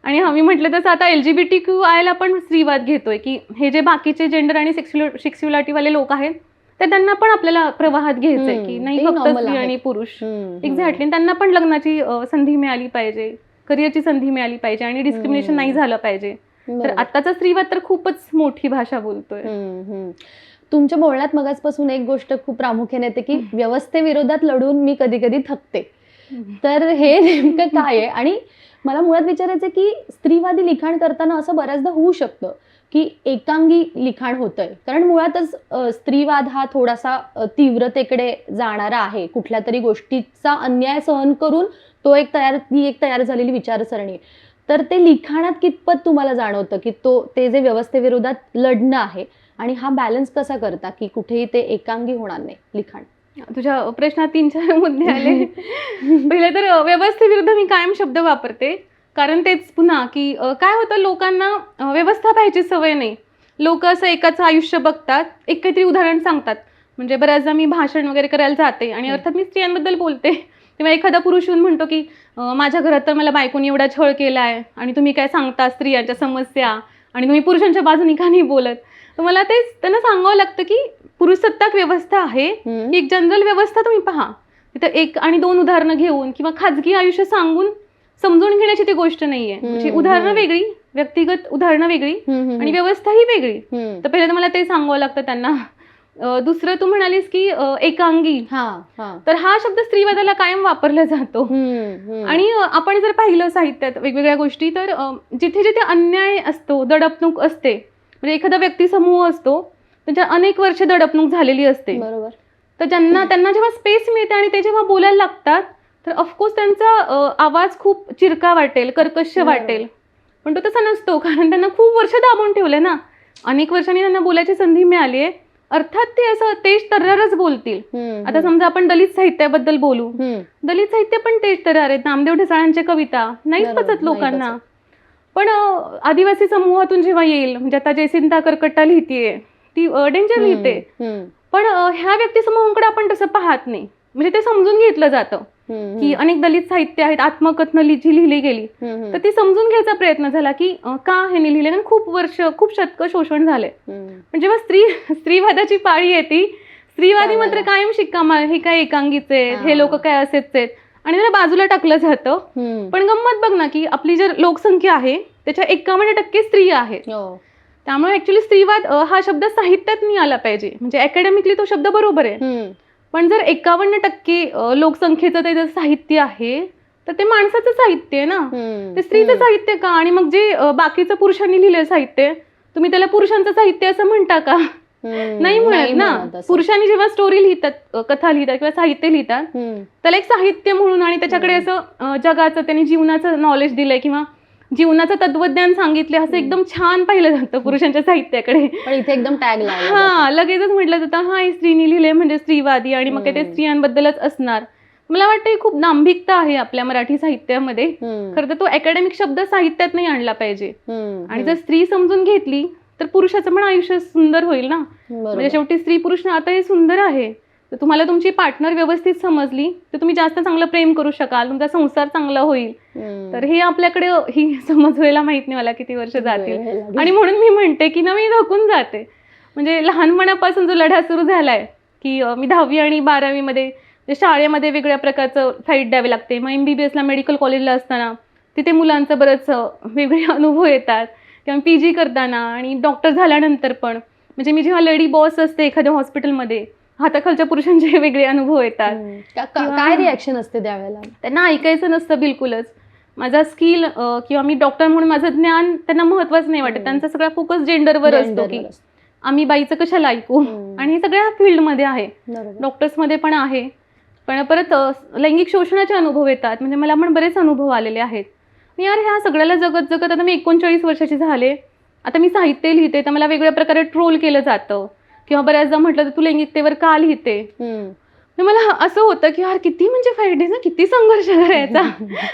आणि आम्ही म्हटलं तसं आता LGBTQI ला पण स्त्रीवाद घेतोय की हे जे बाकीचे जेंडर आणि सेक्स्युअलिटीवाले लोक आहेत तर त्यांना पण आपल्याला प्रवाहात घ्यायचंय की नाही फक्त स्त्री आणि पुरुष. एक्झॅक्टली. त्यांना पण लग्नाची संधी मिळाली पाहिजे, करिअरची संधी मिळाली पाहिजे आणि डिस्क्रिमिनेशन नाही झालं पाहिजे. तर आताचा स्त्रीवाद तर खूपच मोठी भाषा बोलतोय. तुमच्या बोलण्यात मगाचपासून एक गोष्ट खूप प्रामुख्याने येते की व्यवस्थेविरोधात लढून मी कधी कधी थकते. तर हे नेमकं काय आहे? आणि मला मुळात विचारायचं की स्त्रीवादी लिखाण करताना असं बऱ्याचदा होऊ शकतं की एकांगी लिखाण होतंय, कारण मुळातच स्त्रीवाद हा थोडासा तीव्रतेकडे जाणारा आहे. कुठल्या तरी गोष्टीचा अन्याय सहन करून ती एक तयार झालेली विचारसरणी. तर ते लिखाणात कितपत तुम्हाला जाणवतं की ते जे व्यवस्थेविरोधात लढणं आहे आणि हा बॅलन्स कसा करता की कुठेही ते एकांगी होणार नाही लिखाण? तुझ्या प्रश्नात 3-4 मुद्दे आले. पहिले तर व्यवस्थेविरुद्ध मी कायम शब्द वापरते, कारण तेच पुन्हा की काय होतं, लोकांना व्यवस्था पाहिजे सवय नाही. लोक असं एकाचं आयुष्य बघतात, एक काहीतरी उदाहरण सांगतात. म्हणजे बऱ्याचदा मी भाषण वगैरे करायला जाते आणि अर्थात मी स्त्रियांबद्दल बोलते तेव्हा एखादा पुरुष येऊन म्हणतो की माझ्या घरात तर मला बायकोनी एवढा छळ केलाय आणि तुम्ही काय सांगता स्त्रियांच्या समस्या आणि तुम्ही पुरुषांच्या बाजूने का नाही बोलत. तर मला तेच त्यांना सांगावं लागतं की पुरुषसत्ताक व्यवस्था आहे, एक जनरल व्यवस्था तुम्ही पहा. तिथं 1 आणि 2 उदाहरणं घेऊन किंवा खाजगी आयुष्य सांगून समजून घेण्याची ती गोष्ट नाहीये. म्हणजे उदाहरणं वेगळी, व्यक्तिगत उदाहरणं वेगळी आणि व्यवस्था ही वेगळी. तर पहिले तर मला ते सांगावं लागतं त्यांना. दुसरं तू म्हणालीस की एकांगी, तर हा शब्द स्त्रीवादाला कायम वापरला जातो. आणि आपण जर पाहिलं साहित्यात वेगवेगळ्या गोष्टी तर जिथे जिथे अन्याय असतो, दडपणूक असते, म्हणजे एखादा व्यक्ती समूह असतो त्यांच्या अनेक वर्ष दडपणूक झालेली असते, बरोबर. तर त्यांना जेव्हा स्पेस मिळते आणि ते जेव्हा बोलायला लागतात तर ऑफकोर्स त्यांचा आवाज खूप चिरका वाटेल, कर्कश वाटेल. पण तो तसा नसतो, कारण त्यांना खूप वर्ष दाबून ठेवलंय ना. अनेक वर्षांनी त्यांना बोलायची संधी मिळाली आहे. अर्थात ते असं तेज तर्रारच बोलतील. आता समजा आपण दलित साहित्याबद्दल बोलू, दलित साहित्य पण तेज तर्रार आहेत. नामदेव ढसाळांच्या कविता नाहीच पचत लोकांना. पण आदिवासी समूहातून जेव्हा येईल, म्हणजे आता जयसिंता करकट्टा लिहितीये, ती डेंजर लिहिते, पण ह्या व्यक्ती समूहांकडे आपण तसं पाहत नाही. म्हणजे ते समजून घेतलं जातं की अनेक दलित साहित्य आहेत, आत्मकथनं जी लिहिली गेली, तर ती समजून घ्यायचा प्रयत्न झाला की का हे लिहिले, कारण खूप वर्ष, खूप शतकं शोषण झाले. पण जेव्हा स्त्रीवादाची पाळी येते, स्त्रीवादी मात्र कायम शिक्का मार, हे काय एकांगीच आहेत, हे लोक काय असेच आहेत, आणि त्याला बाजूला टाकलं जातं. पण गंमत बघ ना की आपली जर लोकसंख्या आहे त्याच्या 51% स्त्री आहेत. त्यामुळे ऍक्च्युली स्त्रीवाद हा शब्द साहित्यात नाही आला पाहिजे. म्हणजे अकॅडमिकली तो शब्द बरोबर आहे, पण जर 51% लोकसंख्येचं ते जर साहित्य आहे तर ते माणसाचं साहित्य आहे ना, ते स्त्रीचं साहित्य का? आणि मग जे बाकीचं पुरुषांनी लिहिलेलं साहित्य तुम्ही त्याला पुरुषांचं साहित्य असं म्हणता का? नाही म्हणत ना. पुरुषांनी जेव्हा स्टोरी लिहितात, कथा लिहितात किंवा साहित्य लिहितात, त्याला एक साहित्य म्हणून आणि त्याच्याकडे असं जगाचं, त्यांनी जीवनाचं नॉलेज दिलंय किंवा जीवनाचं तत्वज्ञान सांगितले असं एकदम छान पाहिलं जातं पुरुषांच्या साहित्याकडे. पण इथे एकदम टॅग हा, लगेचच म्हटलं जातं हा स्त्रीने लिहिले म्हणजे स्त्रीवादी आणि मग ते स्त्रियांबद्दलच असणार. मला वाटतं ही खूप दांभिकता आहे आपल्या मराठी साहित्यामध्ये. खरं तर तो अकॅडमिक शब्द साहित्यात नाही आणला पाहिजे. आणि जर स्त्री समजून घेतली तर पुरुषाचं पण आयुष्य सुंदर होईल ना. म्हणजे शेवटी स्त्री पुरुष नातं हे सुंदर आहे. तर तुम्हाला तुमची पार्टनर व्यवस्थित समजली तर तुम्ही जास्त चांगलं प्रेम करू शकाल, तुमचा संसार चांगला होईल. तर हे आपल्याकडे ही समज व्हायला माहित नाही मला किती वर्ष जातील. आणि म्हणून मी म्हणते की ना, मी धकून जाते. म्हणजे लहानपणापासून जो लढा सुरू झालाय की मी 10वी आणि 12वी मध्ये शाळेमध्ये वेगळ्या प्रकारचं फाईट द्यावे लागते. मग MBBS ला मेडिकल कॉलेजला असताना तिथे मुलांचं बरंच वेगळे अनुभव येतात किंवा PG करताना आणि डॉक्टर झाल्यानंतर पण. म्हणजे मी जेव्हा लेडी बॉस असते एखाद्या हॉस्पिटलमध्ये, हाताखालच्या पुरुषांचे वेगळे अनुभव येतात. काय रिॲक्शन असते त्यावेळेला? त्यांना ऐकायचं नसतं बिलकुलच. माझा स्किल किंवा मी डॉक्टर म्हणून माझं ज्ञान त्यांना महत्वाचं नाही वाटत. त्यांचा सगळा फोकस जेंडरवर असतो की आम्ही बाईचं कशाला ऐकू. आणि हे सगळ्या फील्डमध्ये आहे, डॉक्टर्समध्ये पण आहे. पण परत लैंगिक शोषणाचे अनुभव येतात. म्हणजे मला पण बरेच अनुभव आलेले आहेत. यार ह्या सगळ्याला जगत जगत आता मी 39 वर्षाची झाले. आता मी साहित्य लिहिते तर मला वेगळ्या प्रकारे ट्रोल केलं जातं किंवा बऱ्याचदा म्हटलं तर तू लैंगिकतेवर का लिहिते. मला असं होतं की यार किती म्हणजे फाईट आहे ना, किती संघर्ष करायचा.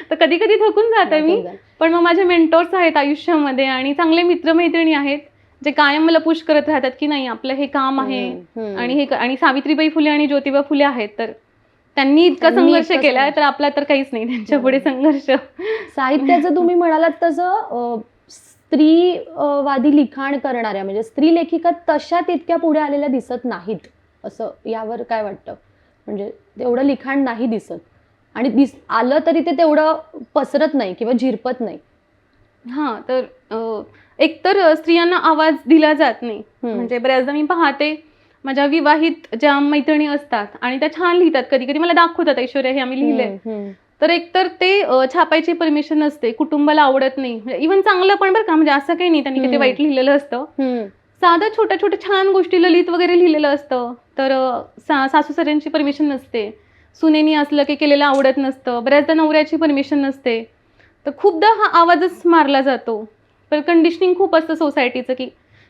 तर कधी कधी थकून जाते मी. पण मग माझे मेंटॉर्स आहेत आयुष्यामध्ये आणि चांगले मित्रमैत्रिणी आहेत जे कायम मला पुश करत राहतात की नाही आपलं हे काम आहे. आणि सावित्रीबाई फुले आणि ज्योतिबा फुले आहेत, तर त्यांनी इतका संघर्ष केलाय तर आपला तर काहीच नाही त्यांच्या पुढे संघर्ष. साहित्याचं तुम्ही म्हणालात तसं स्त्रीवादी लिखाण करणाऱ्या म्हणजे स्त्री लेखिका तशा तितक्या पुढे आलेल्या दिसत नाहीत, असं यावर काय वाटतं? म्हणजे तेवढं लिखाण नाही दिसत आणि आलं तरी ते तेवढं पसरत नाही किंवा झिरपत नाही. हा, तर एकतर स्त्रियांना आवाज दिला जात नाही. म्हणजे बऱ्याचदा मी पाहते माझ्या विवाहित ज्या मैत्रिणी असतात आणि त्या छान लिहितात, कधी कधी मला दाखवतात ऐश्वर्या हे आम्ही लिहिलंय. तर एकतर ते छापायची परमिशन नसते, कुटुंबाला आवडत नाही. म्हणजे इव्हन चांगलं पण बरं का, म्हणजे असं काही नाही त्यांनी किती वाईट लिहिलेलं असतं. साधं छोट्या छोट्या छान गोष्टी ललित वगैरे लिहिलेलं असतं. तर सासू सासऱ्यांची परमिशन नसते, सुनेनी असलं की केलेलं आवडत नसतं, बऱ्याचदा नवऱ्याची परमिशन नसते. तर खूपदा हा आवाजच मारला जातो. पण कंडिशनिंग खूप असतं सोसायटीचं की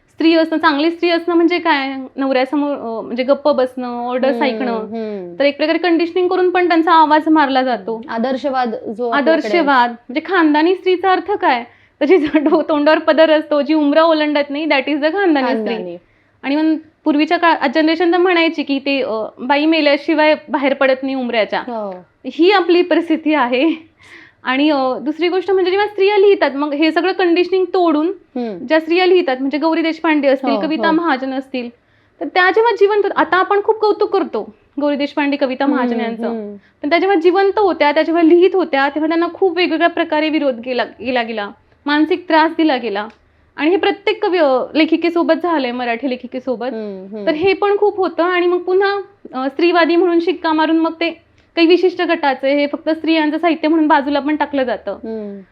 स्त्री असणं, चांगली स्त्री असणं म्हणजे काय, नवऱ्यासमोर म्हणजे गप्प बसणं, ऑर्डर्स ऐकणं. तर एक प्रकारे कंडिशनिंग करून पण त्यांचा आवाज मारला जातो. आदर्शवाद म्हणजे खानदानी स्त्रीचा अर्थ काय, त्याची तोंडावर पदर असतो, जी उमरा ओलांडत नाही, दॅट इज द खानदानी स्त्री. आणि मग पूर्वीच्या काळ जनरेशन तर म्हणायची की ते बाई मेल्याशिवाय बाहेर पडत नाही उमऱ्याच्या. ही आपली परिस्थिती आहे. आणि दुसरी गोष्ट म्हणजे जेव्हा स्त्रिया लिहितात, मग हे सगळं कंडिशनिंग तोडून ज्या स्त्रिया लिहितात, म्हणजे गौरी देशपांडे असतील, कविता महाजन असतील, तर त्या जेव्हा जिवंत, आता आपण खूप कौतुक करतो गौरी देशपांडे, कविता महाजन यांचं, पण त्या जेव्हा जिवंत होत्या, त्या जेव्हा लिहित होत्या, तेव्हा त्यांना खूप वेगवेगळ्या प्रकारे विरोध केला गेला, मानसिक त्रास दिला गेला. आणि हे प्रत्येक लेखिकेसोबत झालंय, मराठी लेखिकेसोबत. तर हे पण खूप होतं. आणि मग पुन्हा स्त्रीवादी म्हणून शिक्का मारून मग ते काही विशिष्ट गटाचे हे फक्त स्त्रियांचं साहित्य म्हणून बाजूला पण टाकलं जातं.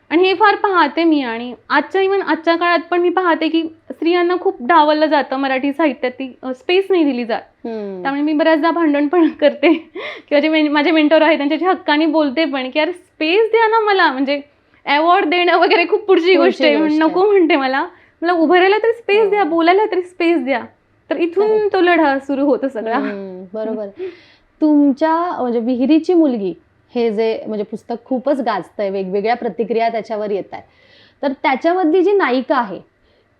आणि हे फार पाहते मी. आणि आजच्या काळात पण मी पाहते की स्त्रियांना खूप डावललं जातं मराठी साहित्यात, ती स्पेस नाही दिली जात. त्यामुळे मी बऱ्याचदा भांडण पण करते किंवा जे माझे मेंटॉर आहेत त्यांच्याशी हक्काने बोलते पण की यार स्पेस द्या ना मला. म्हणजे अवॉर्ड देणं वगैरे खूप पुढची गोष्ट आहे, नको म्हणते मला उभं राहायला तरी स्पेस द्या, बोलायला तरी स्पेस द्या. तर इथून तो लढा सुरू होतो सगळा. बरोबर. तुमच्या म्हणजे विहिरीची मुलगी हे जे म्हणजे पुस्तक खूपच गाजतंय, वेगवेगळ्या प्रतिक्रिया त्याच्यावर येत आहेत. तर त्याच्यामधली जी नायिका आहे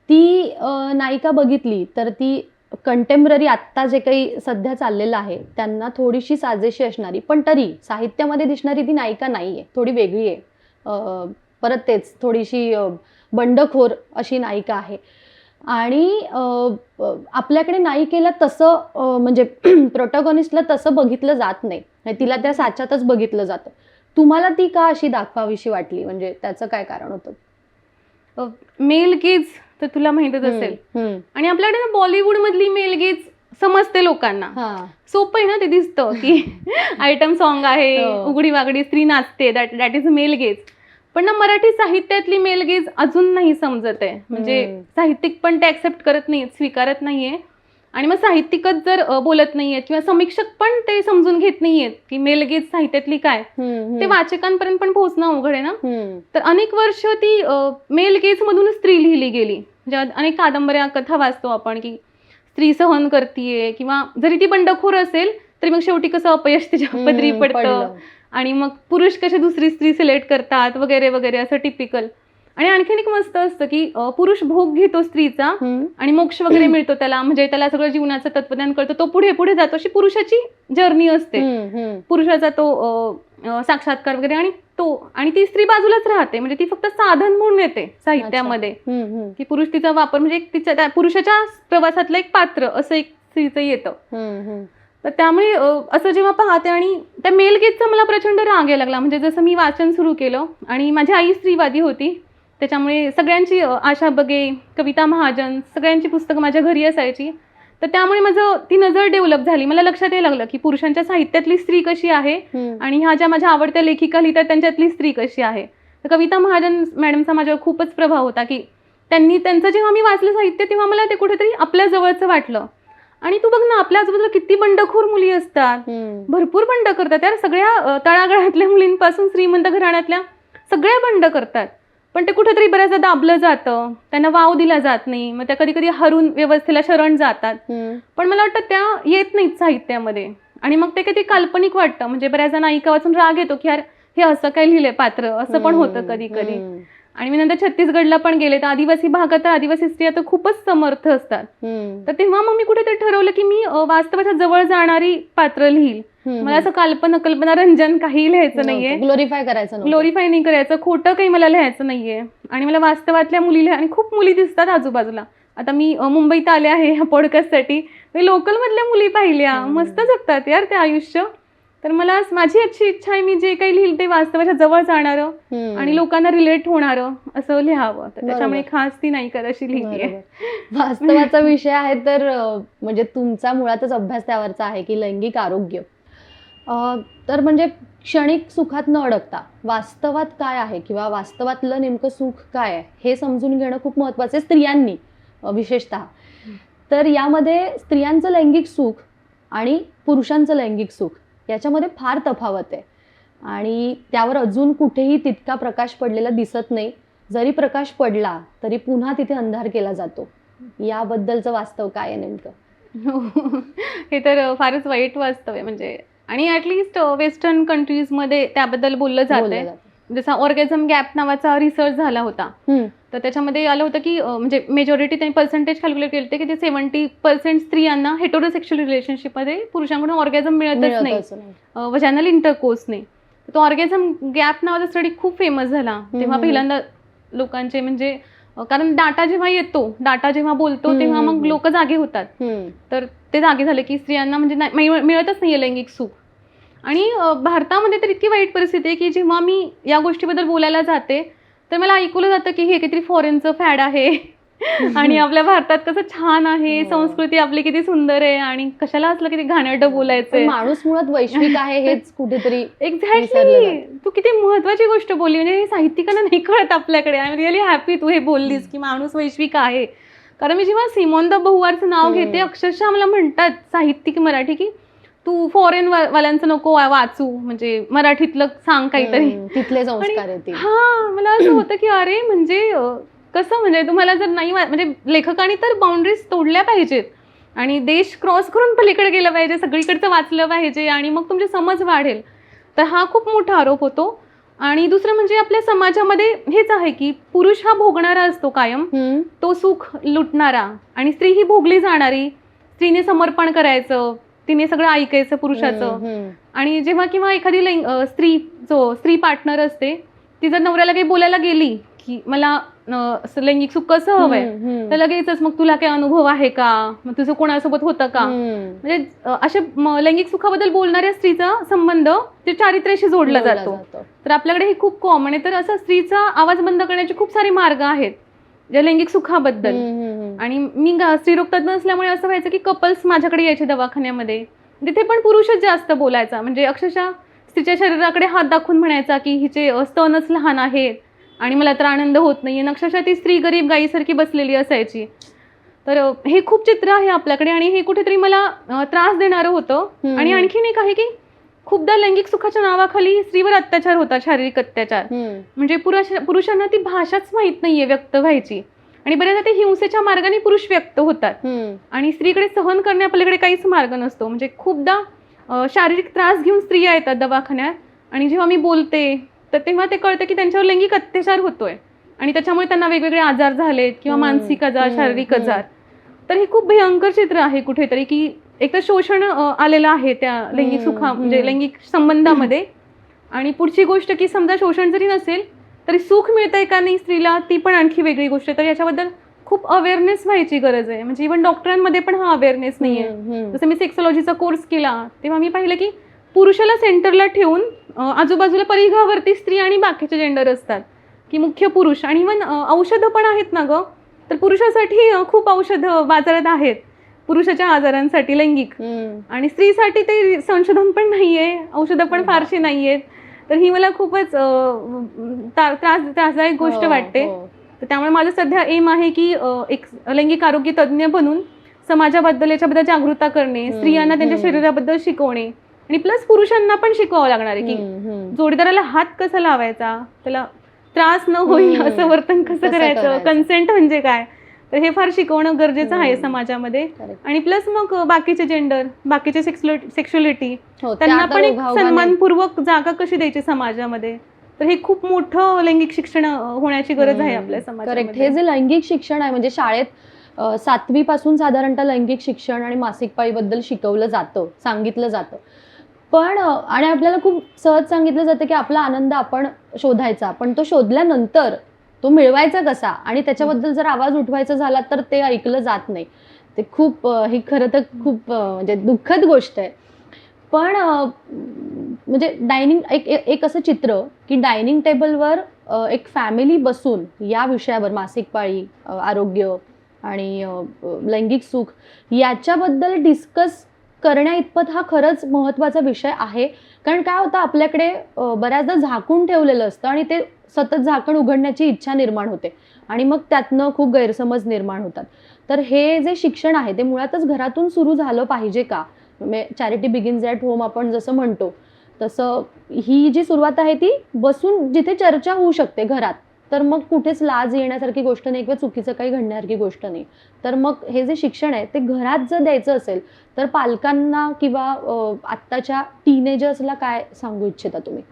ती नायिका बघितली तर ती कंटेम्पररी आत्ता जे काही सध्या चाललेलं आहे त्यांना थोडीशी साजेशी असणारी, पण तरी साहित्यामध्ये दिसणारी ती नायिका नाही आहे, थोडी वेगळी आहे. परत तेच थोडीशी बंडखोर अशी नायिका आहे. आणि आपल्याकडे नायिकेला तसं म्हणजे प्रोटॅगॉनिस्टला तसं बघितलं जात नाही, तिला त्या साच्यातच बघितलं जातं. तुम्हाला ती का अशी दाखवावीशी वाटली, म्हणजे त्याचं काय कारण होतं? मेल गेज तर तुला माहितच असेल. आणि आपल्याकडे ना बॉलिवूड मधली मेल गेज समजते लोकांना, सोपं आहे ना, ते दिसतं की आयटम सॉन्ग आहे, उघडी वागडी स्त्री नाचते, दॅट इज मेल गेज. पण ना मराठी साहित्यातली मेलगेज अजून नाही समजत आहे. म्हणजे साहित्यिक पण ते ऍक्सेप्ट करत नाहीयेत, स्वीकारत नाहीये. आणि मग साहित्यिकच जर बोलत नाहीयेत किंवा समीक्षक पण ते समजून घेत नाहीयेत की मेलगेज साहित्यातली काय, ते वाचकांपर्यंत पण पोहोचणं अवघड आहे ना. तर अनेक वर्ष ती मेलगेज मधूनच स्त्री लिहिली गेली. म्हणजे अनेक कादंबऱ्या, कथा वाचतो आपण की स्त्री सहन करतीये, किंवा जरी ती बंडखोर असेल तरी मग शेवटी कसं अपयश तिच्या पदरी पडतं आणि मग पुरुष कसे दुसरी स्त्री सिलेक्ट करतात वगैरे वगैरे, असं टिपिकल. आणि आणखीन एक मस्त असतं की पुरुष भोग घेतो स्त्रीचा आणि मोक्ष वगैरे मिळतो त्याला, म्हणजे त्याला सगळं जीवनाचं तत्वज्ञान कळतं, तो पुढे पुढे जातो, अशी पुरुषाची जर्नी असते. पुरुषाचा तो साक्षात्कार वगैरे, आणि ती स्त्री बाजूलाच राहते, म्हणजे ती फक्त साधन म्हणून येते साहित्यामध्ये. की पुरुष तिचा वापर म्हणजे तिच्या त्या पुरुषाच्या प्रवासातलं एक पात्र असं एक स्त्रीचं येतं. तर त्यामुळे असं जेव्हा पाहते आणि त्या मेलगेजचा मला प्रचंड राग यायला लागला. म्हणजे जसं मी वाचन सुरू केलं आणि माझी आई स्त्रीवादी होती, त्याच्यामुळे सगळ्यांची आशा बगे, कविता महाजन, सगळ्यांची पुस्तकं माझ्या घरी असायची. तर त्यामुळे माझं ती नजर डेव्हलप झाली. मला लक्षात यायला लागलं की पुरुषांच्या साहित्यातली स्त्री कशी आहे आणि ह्या ज्या माझ्या आवडत्या लेखिका लिहितात त्यांच्यातली स्त्री कशी आहे. तर कविता महाजन मॅडमचा माझ्यावर खूपच प्रभाव होता की त्यांचं जेव्हा मी वाचलं साहित्य तेव्हा मला ते कुठेतरी आपल्या जवळचं वाटलं. आणि तू बघ ना, आपल्या आजूबाजूला किती बंडखोर मुली असतात, भरपूर बंड करतात यार. सगळ्या तळागाळातल्या मुलींपासून श्रीमंत घराण्यातल्या सगळ्या बंड करतात, पण ते कुठेतरी बऱ्याचदा दाबलं जातं, त्यांना वाव दिला जात नाही, मग त्या कधी कधी हरून व्यवस्थेला शरण जातात. पण मला वाटतं त्या येत नाहीत साहित्यामध्ये, आणि मग ते काहीतरी काल्पनिक वाटतं. म्हणजे बऱ्याचदा नायिका वाचून राग येतो की यार हे असं काय लिहिलंय पात्र, असं पण होतं कधी कधी. आणि मी नंतर छत्तीसगडला पण गेले, तर आदिवासी भागात तर आदिवासी स्त्रिया तर खूपच समर्थ असतात. तर तेव्हा मग मी कुठेतरी ठरवलं की मी वास्तवाच्या जवळ जाणारी पात्र लिहील. मला असं कल्पना रंजन काही लिहायचं नाहीये, ग्लोरीफाय नाही करायचं, खोटं काही मला लिहायचं नाहीये. आणि मला वास्तवातल्या मुली आणि खूप मुली दिसतात आजूबाजूला. आता मी मुंबईत आले आहे ह्या पॉडकास्टसाठी, लोकल मधल्या मुली पाहिल्या, मस्त जगतात यार ते आयुष्य. तर मला माझी अशी इच्छा आहे मी जे काही लिहिल ते वास्तवाच्या जवळ जाणारं आणि लोकांना रिलेट होणारं असं लिहावं. तर त्याच्यामुळे खास ती नायिका अशी लिहिली आहे. वास्तवाचा विषय आहे तर म्हणजे तुमचा मुळातच अभ्यास त्यावरचा आहे की लैंगिक आरोग्य. तर म्हणजे क्षणिक सुखात न अडकता वास्तवात काय आहे किंवा वास्तवातलं नेमकं सुख काय आहे हे समजून घेणं खूप महत्त्वाचं आहे स्त्रियांनी विशेषतः. तर यामध्ये स्त्रियांचं लैंगिक सुख आणि पुरुषांचं लैंगिक सुख याच्यामध्ये फार तफावत आहे आणि त्यावर अजून कुठेही तितका प्रकाश पडलेला दिसत नाही. जरी प्रकाश पडला तरी पुन्हा तिथे अंधार केला जातो. याबद्दलचं वास्तव काय आहे नेमकं? हे तर फारच वाईट वास्तव आहे. म्हणजे आणि ऍटलिस्ट वेस्टर्न कंट्रीजमध्ये त्याबद्दल बोललं जातंय. जसा ऑर्गॅझम गॅप नावाचा रिसर्च झाला होता, तर त्याच्यामध्ये आलं होतं की म्हणजे मेजॉरिटी त्यांनी पर्सेंटेज कॅल्क्युलेट केले होते की ते 70% स्त्रियांना हेटेरोसेक्शुअल रिलेशनशिपमध्ये पुरुषांकडून ऑर्गॅझम मिळतच नाही, वजानल इंटरकोर्सने. तो ऑर्गॅझम गॅप नावाचा स्टडी खूप फेमस झाला तेव्हा पहिल्यांदा लोकांचे. म्हणजे कारण डाटा जेव्हा येतो, डाटा जेव्हा बोलतो तेव्हा मग लोक जागे होतात. तर ते जागे झाले की स्त्रियांना म्हणजे मिळतच नाहीये लैंगिक सुख. आणि भारतामध्ये तर इतकी वाईट परिस्थिती आहे की जेव्हा मी या गोष्टीबद्दल बोलायला जाते तर मला ऐकवलं जातं की हे काहीतरी फॉरेनचं फॅड आहे आणि आपल्या भारतात कसं छान आहे, संस्कृती आपली किती सुंदर आहे आणि कशाला असलं किती घाणेरडं बोलायचंय. माणूस मुळात वैश्विक आहे हेच कुठेतरी. एक्झॅक्टली, तू किती महत्वाची गोष्ट बोलली. म्हणजे हे साहित्यिकांना नाही कळत आपल्याकडे. आय एम रिअली हॅपी तू हे बोललीस की माणूस वैश्विक आहे. कारण मी जेव्हा सिमोन द बहुआरचं नाव घेते, अक्षरशः मला म्हणतात साहित्यिक मराठी की तू फॉरेन वाल्यांचं नको वाचू, म्हणजे मराठीतलं सांग काहीतरी, तिथले संस्कार आहेत. हा, मला असं होतं की अरे म्हणजे कसं, म्हणजे तुम्हाला जर नाही म्हणजे लेखकांनी तर बाउंड्रीज तोडल्या पाहिजेत आणि देश क्रॉस करून पलीकडे गेलं पाहिजे, सगळीकडचं वाचलं पाहिजे आणि मग तुमची समज वाढेल. तर हा खूप मोठा आरोप होतो. आणि दुसरं म्हणजे आपल्या समाजामध्ये हेच आहे की पुरुष हा भोगणारा असतो कायम, तो सुख लुटणारा, आणि स्त्री ही भोगली जाणारी. स्त्रीने समर्पण करायचं, तिने सगळं ऐकायचं पुरुषाचं. आणि जेव्हा किंवा एखादी स्त्री पार्टनर असते, ती जर नवऱ्याला काही बोलायला गेली की मला लैंगिक सुख कसं हवंय, तर लगेचच मग तुला काही अनुभव आहे का, मग तुझं कोणासोबत होतं का, म्हणजे अशा लैंगिक सुखाबद्दल बोलणाऱ्या स्त्रीचा संबंध ते चारित्र्याशी जोडला जातो. तर आपल्याकडे हे खूप कॉमन आहे. तर असं स्त्रीचा आवाज बंद करण्याचे खूप सारे मार्ग आहेत ज्या लैंगिक सुखाबद्दल. आणि मी स्त्रीरोग तज्ञ असल्यामुळे असं व्हायचं की कपल्स माझ्याकडे यायचे दवाखान्यामध्ये, तिथे पण पुरुषच जास्त बोलायचा. म्हणजे अक्षरशः तिच्या शरीराकडे हात दाखवून म्हणायचा की हिचे स्तनच लहान आहेत आणि मला तर आनंद होत नाहीये. अक्षरशः ती स्त्री गरीब गायीसारखी बसलेली असायची. तर हे खूप चित्र आहे आपल्याकडे आणि हे कुठेतरी मला त्रास देणारं होतं. आणि आणखीन एक आहे की खूपदा लैंगिक सुखाच्या नावाखाली स्त्रीवर अत्याचार होतात, शारीरिक अत्याचार. म्हणजे पुरुषांना ती भाषाच माहित नाहीये व्यक्त व्हायची आणि बऱ्याचदा ते हिंसेच्या मार्गाने पुरुष व्यक्त होतात आणि स्त्रीकडे सहन करण्यापलीकडे काहीच मार्ग नसतो. म्हणजे खूपदा शारीरिक त्रास घेऊन स्त्रिया येतात दवाखान्यात आणि जेव्हा मी बोलते तर तेव्हा ते कळतं की त्यांच्यावर लैंगिक अत्याचार होतोय आणि त्याच्यामुळे त्यांना वेगवेगळे आजार झालेत किंवा मानसिक आजार, शारीरिक आजार. तर हे खूप भयंकर चित्र आहे कुठेतरी की एक तर शोषण आलेलं आहे त्या लैंगिक म्हणजे लैंगिक संबंधामध्ये. आणि पुढची गोष्ट की समजा शोषण जरी नसेल तरी सुख मिळतंय का नाही स्त्रीला, ती पण आणखी वेगळी गोष्ट आहे. तर याच्याबद्दल खूप अवेअरनेस व्हायची गरज आहे. म्हणजे इव्हन डॉक्टरांमध्ये पण हा अवेअरनेस नाहीये. जसं मी सेक्सॉलॉजीचा कोर्स केला तेव्हा मी पाहिलं की पुरुषाला सेंटरला ठेवून आजूबाजूला परिघावरती स्त्री आणि बाकीचे जेंडर असतात की मुख्य पुरुष. आणि इव्हन औषधं पण आहेत ना ग, तर पुरुषासाठी खूप औषधं बाजारात आहेत पुरुषाच्या आजारांसाठी लैंगिक, आणि स्त्रीसाठी ते संशोधन पण नाहीये, औषधं पण फारशी नाहीयेत. तर ही मला खूपच त्रासदायक गोष्ट वाटते. तर त्यामुळे माझं सध्या एम आहे की एक लैंगिक आरोग्य तज्ज्ञ बनून समाजाबद्दल याच्याबद्दल जागरूकता करणे, स्त्रियांना त्यांच्या शरीराबद्दल शिकवणे आणि प्लस पुरुषांना पण शिकवावं लागणार आहे की जोडीदाराला हात कसा लावायचा, त्याला त्रास न होईल असं वर्तन कसं करायचं, कन्सेंट म्हणजे काय, तर हे फार शिकवणं गरजेचं आहे समाजामध्ये. आणि प्लस मग बाकीचे जेंडर, बाकीचे सेक्शुअलिटी त्यांना पण एक सन्मानपूर्वक जागा कशी द्यायची समाजामध्ये. तर हे खूप मोठं लैंगिक शिक्षण होण्याची गरज आहे आपल्या समाजामध्ये. हे जे लैंगिक शिक्षण आहे म्हणजे शाळेत 7वी पासून साधारणतः लैंगिक शिक्षण आणि मासिक पाळीबद्दल शिकवलं जातं, सांगितलं जातं. पण आणि आपल्याला खूप सहज सांगितलं जातं की आपला आनंद आपण शोधायचा, पण तो शोधल्यानंतर तो मिळवायचा कसा आणि त्याच्याबद्दल जर आवाज उठवायचा झाला तर ते ऐकलं जात नाही. ते खूप हे खरं तर खूप म्हणजे दुःखद गोष्ट आहे. पण म्हणजे एक असं चित्र की डायनिंग टेबलवर एक फॅमिली बसून या विषयावर मासिक पाळी, आरोग्य आणि लैंगिक सुख याच्याबद्दल डिस्कस करण्या इतपत हा खरंच महत्त्वाचा विषय आहे. कारण काय होतं, आपल्याकडे बऱ्याचदा झाकून ठेवलेलं असतं आणि ते सतत झाकण उघडण्याची इच्छा निर्माण होते आणि मग त्यातनं खूप गैरसमज निर्माण होतात. तर हे जे शिक्षण आहे ते मुळातच घरातून सुरू झालं पाहिजे का? चॅरिटी बिगिन्स ॲट होम आपण जसं म्हणतो तसं ही जी सुरुवात आहे ती बसून जिथे चर्चा होऊ शकते घरात, तर मग कुठेच लाज येण्यासारखी गोष्ट नाही किंवा चुकीचं काही घडण्यासारखी गोष्ट नाही. तर मग हे जे शिक्षण आहे ते घरात जर द्यायचं असेल तर पालकांना किंवा आत्ताच्या टीनेजर्सला काय सांगू इच्छिता तुम्ही?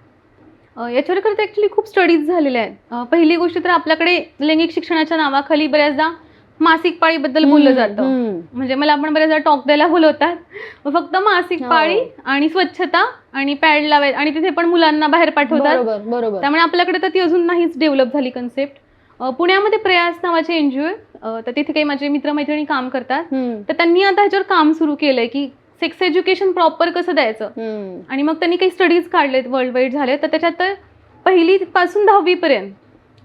याच्यावर खरं ऍक्च्युली खूप स्टडीज झालेल्या आहेत. पहिली गोष्ट तर आपल्याकडे लैंगिक शिक्षणाच्या नावाखाली बऱ्याचदा मासिक पाळीबद्दल बोललं जातं. म्हणजे मला आपण बऱ्याचदा टॉक द्यायला बोलवतात, फक्त मासिक पाळी आणि स्वच्छता आणि पॅड लावायचं आणि तिथे पण मुलांना बाहेर पाठवतात. त्यामुळे आपल्याकडे तर ती अजून नाहीच डेव्हलप झाली कन्सेप्ट. पुण्यामध्ये प्रयास नावाचे एनजीओ आहे, तर तिथे काही माझे मित्रमैत्रिणी काम करतात. तर त्यांनी आता ह्याच्यावर काम सुरू केलंय की सेक्स एज्युकेशन प्रॉपर कसं द्यायचं. आणि मग त्यांनी काही स्टडीज काढलेत, वर्ल्ड वाईड झाले. तर त्याच्यात 1ली पासून 10वी पर्यंत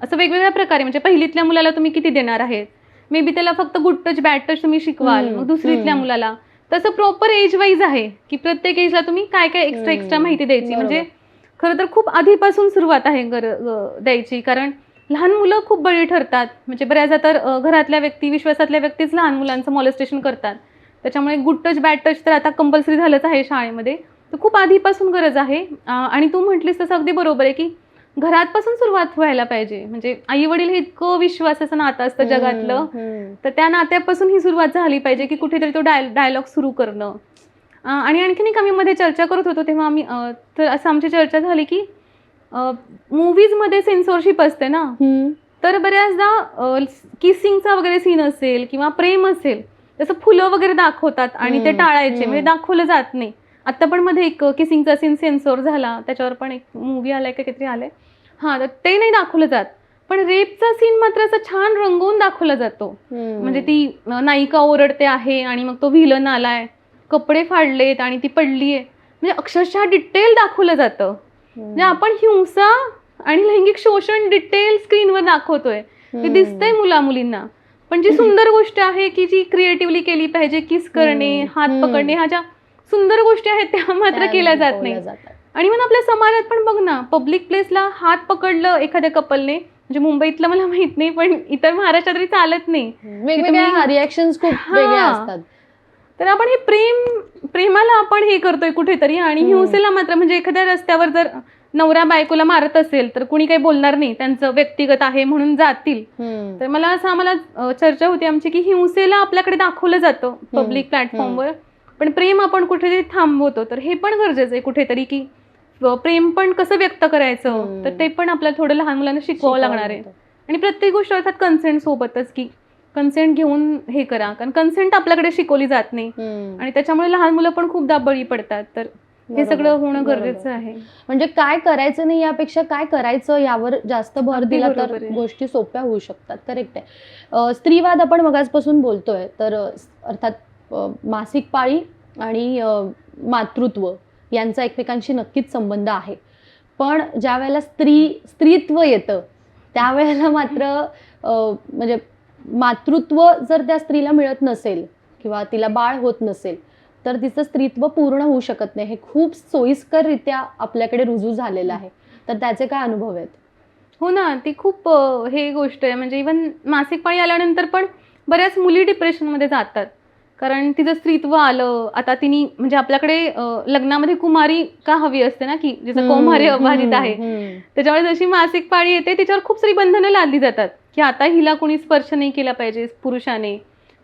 असं वेगवेगळ्या प्रकारे, म्हणजे 1लीतल्या मुलाला तुम्ही किती देणार आहेत, मे बी त्याला फक्त गुड टच बॅड टच तुम्ही शिकवाल. मग 2रीतल्या मुलाला तसं प्रॉपर एज वाईज आहे की प्रत्येक एजला तुम्ही काय काय एक्स्ट्रा माहिती द्यायची. म्हणजे खरं तर खूप आधीपासून सुरुवात आहे द्यायची, कारण लहान मुलं खूप बळी ठरतात. म्हणजे बऱ्याचदा तर घरातल्या व्यक्ती, विश्वासातल्या व्यक्तीच लहान मुलांचं मॉलेस्टेशन करतात. त्याच्यामुळे गुड टच बॅड टच तर आता कंपल्सरी झालंच आहे शाळेमध्ये. तर खूप आधीपासून गरज आहे. आणि तू म्हटलीस तसं अगदी बरोबर आहे की घरातपासून सुरुवात व्हायला पाहिजे. म्हणजे आई वडील हे इतकं विश्वासाचं नातं असतं जगातलं, तर त्या नात्यापासून ही सुरुवात झाली पाहिजे की कुठेतरी तो डायलॉग सुरू करणं. आणि आणखीन एक आम्ही मध्ये चर्चा करत होतो तेव्हा आम्ही तर असं आमची चर्चा झाली की मूवीजमध्ये सेन्सॉरशिप असते ना, तर बऱ्याचदा किसिंगचा वगैरे सीन असेल किंवा प्रेम असेल, तसं फुलं वगैरे दाखवतात आणि ते टाळायचे, म्हणजे दाखवलं जात नाही. आता पण मध्ये एक किसिंगचा सीन सेन्सॉर झाला, त्याच्यावर पण एक मूवी आलाय का काहीतरी आलंय, हां, तर ते नाही दाखवलं जात. पण रेपचा सीन मात्र असं छान रंगवून दाखवला जातो. म्हणजे ती नायिका ओरडते आहे आणि मग तो व्हिलन आलाय, कपडे फाडलेत आणि ती पडलीये, म्हणजे अक्षरशः डिटेल दाखवलं जातं. म्हणजे आपण हिंसा आणि लैंगिक शोषण डिटेल स्क्रीनवर दाखवतोय, ते दिसतंय मुला मुलींना. पण जी सुंदर गोष्ट आहे की जी क्रिएटिव्हली केली पाहिजे, किस करणे, हात पकडणे, ह्या ज्या सुंदर गोष्टी आहेत त्या मात्र केल्या जात नाही. आणि मग आपल्या समाजात पण बघ ना, पब्लिक प्लेसला हात पकडलं एखाद्या कपलने, म्हणजे मुंबईतलं मला माहित नाही पण इतर महाराष्ट्रात तरी चालत नाही, वेगवेगळ्या रिॲक्शन्स खूप वेगळ्या असतात. तर आपण हे प्रेमाला आपण हे करतोय कुठेतरी, आणि हिंसेला मात्र म्हणजे एखाद्या रस्त्यावर जर नवरा बायकोला मारत असेल तर कुणी काही बोलणार नाही, त्यांचं व्यक्तिगत आहे म्हणून जातील. तर मला असं आम्हाला चर्चा होती आमची की हिंसेला आपल्याकडे दाखवलं जातं पब्लिक प्लॅटफॉर्मवर, पण प्रेम आपण कुठेतरी थांबवतो. तर हे पण गरजेचं आहे कुठेतरी की प्रेम पण कसं व्यक्त करायचं, तर ते पण आपल्याला थोडं लहान मुलांना शिकवावं लागणार आहे. आणि प्रत्येक गोष्ट अर्थात कन्सेंट सोबतच, की कन्सेंट घेऊन हे करा, कारण कन्सेंट आपल्याकडे शिकवली जात नाही आणि त्याच्यामुळे लहान मुलं पण खूप बळी पडतात. तर हे सगळं होणं गरजेचं आहे. म्हणजे काय करायचं नाही यापेक्षा काय करायचं यावर जास्त भर दिला तर गोष्टी सोप्या होऊ शकतात. करेक्ट आहे. स्त्रीवाद आपण मगाचपासून बोलतोय, तर अर्थात मासिक पाळी आणि मातृत्व यांचा एकमेकांशी नक्कीच संबंध आहे. पण ज्या वेळेला स्त्रीत्व येतं त्यावेळेला मात्र म्हणजे मातृत्व जर त्या स्त्रीला मिळत नसेल किंवा तिला बाळ होत नसेल तर तिचं स्त्रीत्व पूर्ण होऊ शकत नाही. हे खूप सोयीस्कररित्या आपल्याकडे रुजू झालेलं आहे. तर त्याचे काय अनुभव आहेत? हो ना, ती खूप हे गोष्ट आहे. म्हणजे इव्हन मासिक पाळी आल्यानंतर पण बऱ्याच मुली डिप्रेशनमध्ये जातात, कारण तिचं स्त्रीत्व आलं. आता तिने म्हणजे आपल्याकडे लग्नामध्ये कुमारी का हवी असते ना, की जिचं कौमार्य अबाधित आहे, त्याच्यामुळे जशी मासिक पाळी येते तिच्यावर खूप सारी बंधनं लादली जातात की आता हिला कोणी स्पर्श नाही केला पाहिजे पुरुषाने,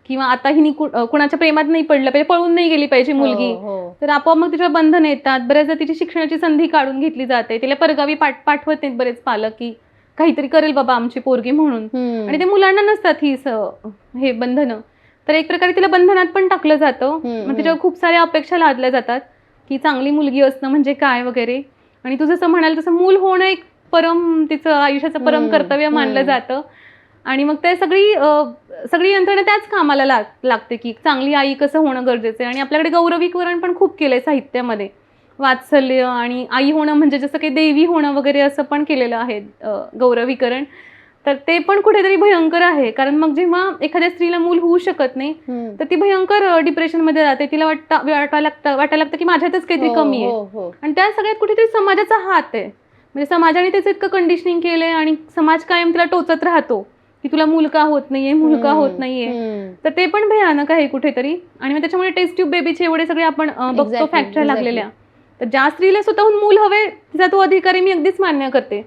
किंवा आता हिने कुणाच्या प्रेमात नाही पडलं पाहिजे, पळून नाही गेली पाहिजे मुलगी. तर आपोआप मग तिच्यावर बंधन येतात. बऱ्याचदा तिची शिक्षणाची संधी काढून घेतली जाते, तिला परगावी पाठवत नाहीत बरेच पालक की काहीतरी करेल बाबा आमची पोरगी म्हणून, आणि ते मुलांना नसतात हे बंधनं. तर एक प्रकारे तिला बंधनात पण टाकलं जातं. मग तिच्यावर खूप साऱ्या अपेक्षा लादल्या जातात की चांगली मुलगी असणं म्हणजे काय वगैरे. आणि तू जसं म्हणाल तसं मूल होणं एक तिचं आयुष्याचं परम कर्तव्य मानलं जातं. आणि मग ते सगळी यंत्रणा त्याच कामाला लागते की चांगली आई कसं होणं गरजेचं आहे. आणि आपल्याकडे गौरवीकरण पण खूप केलंय साहित्यामध्ये, वात्सल्य आणि आई होणं म्हणजे जसं काही देवी होणं वगैरे असं पण केलेलं आहे गौरवीकरण. तर ते पण कुठेतरी भयंकर आहे, कारण मग जेव्हा एखाद्या स्त्रीला मूल होऊ शकत नाही तर ती भयंकर डिप्रेशनमध्ये जाते. तिला वाटायला लागतं की माझ्यातच काहीतरी कमी आहे. आणि त्या सगळ्यात कुठेतरी समाजाचा हात आहे. म्हणजे समाजाने त्याचं इतकं कंडिशनिंग केलंय आणि समाज कायम तिला टोचत राहतो की तुला मूल का होत नाहीये, मूल का होत नाहीये. तर ते पण भयानक आहे कुठेतरी. आणि मग त्याच्यामुळे टेस्ट ट्यूब बेबीचे एवढे सगळे आपण बघतो फॅक्टरी लागलेल्या. तर ज्या स्त्रीला स्वतःहून मूल हवे तिचा तो अधिकारी मी अगदीच मान्य करते,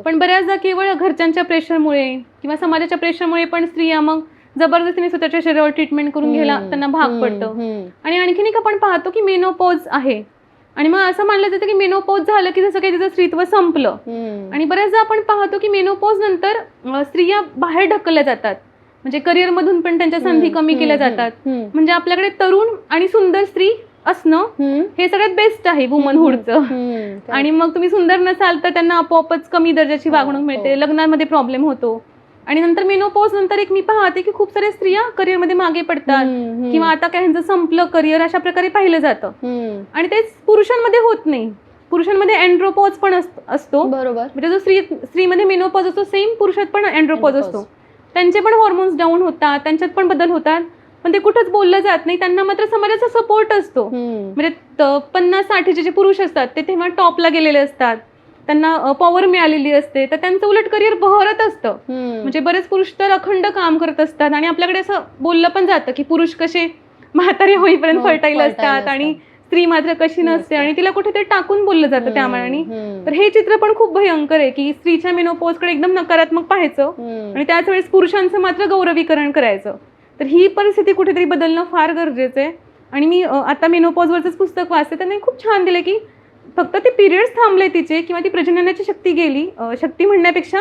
पण बऱ्याचदा केवळ घरच्यांच्या प्रेशरमुळे किंवा समाजाच्या प्रेशरमुळे पण स्त्रिया मग जबरदस्तीने स्वतःच्या शरीरावर ट्रीटमेंट करून घ्यायला त्यांना भाग पडतं. आणि आणखीन एक आपण पाहतो की मेनोपॉज आहे, आणि मग असं मानलं जातं की मेनोपॉज झालं की जसं काही तिचं स्त्रीत्व संपलं. आणि बऱ्याचदा आपण पाहतो की मेनोपॉज नंतर स्त्रिया बाहेर ढकलल्या जातात, म्हणजे करिअर मधून पण त्यांच्या संधी कमी केल्या जातात. म्हणजे आपल्याकडे तरुण आणि सुंदर स्त्री असणं हे सगळ्यात बेस्ट आहे वुमनहुडचं. आणि मग तुम्ही सुंदर नसाल तर त्यांना आपोआपच कमी दर्जाची वागणूक मिळते, लग्नामध्ये प्रॉब्लेम होतो. आणि नंतर मेनोपॉज नंतर एक मी पाहते की खूप साऱ्या स्त्रिया करिअरमध्ये मागे पडतात, किंवा आता काय ह्यांचं संपलं करिअर अशा प्रकारे पाहिलं जातं. आणि तेच पुरुषांमध्ये होत नाही. पुरुषांमध्ये अँड्रोपॉज पण असतो, बरोबर. म्हणजे जो स्त्रीमध्ये मेनोपॉज असतो सेम पुरुषात पण अँड्रोपॉज असतो. त्यांचे पण हॉर्मोन्स डाऊन होतात, त्यांच्यात पण बदल होतात, पण ते कुठंच बोललं जात नाही. त्यांना मात्र समाजाचा सपोर्ट असतो. म्हणजे 50-60चे जे पुरुष असतात ते तेव्हा टॉपला गेलेले असतात, त्यांना पॉवर मिळालेली असते, तर त्यांचं उलट करिअर बहरत असतं. म्हणजे बरेच पुरुष तर अखंड काम करत असतात. आणि आपल्याकडे असं बोललं पण जातं की पुरुष कसे म्हातारे होईपर्यंत फर्टाईल असतात आणि स्त्री मात्र कशी नसते, आणि तिला कुठेतरी टाकून बोललं जातं त्या मानाने. तर हे चित्र पण खूप भयंकर आहे की स्त्रीच्या मेनोपॉजकडे एकदम नकारात्मक पाहायचं आणि त्याच वेळेस पुरुषांचं मात्र गौरवीकरण करायचं. तर ही परिस्थिती कुठेतरी बदलणं फार गरजेचं आहे. आणि मी आता मेनोपॉजवरच पुस्तक वाचते, त्यांनी खूप छान दिले की फक्त ते पिरियड्स थांबले तिचे किंवा ती प्रजननाची शक्ती गेली, शक्ती म्हणण्यापेक्षा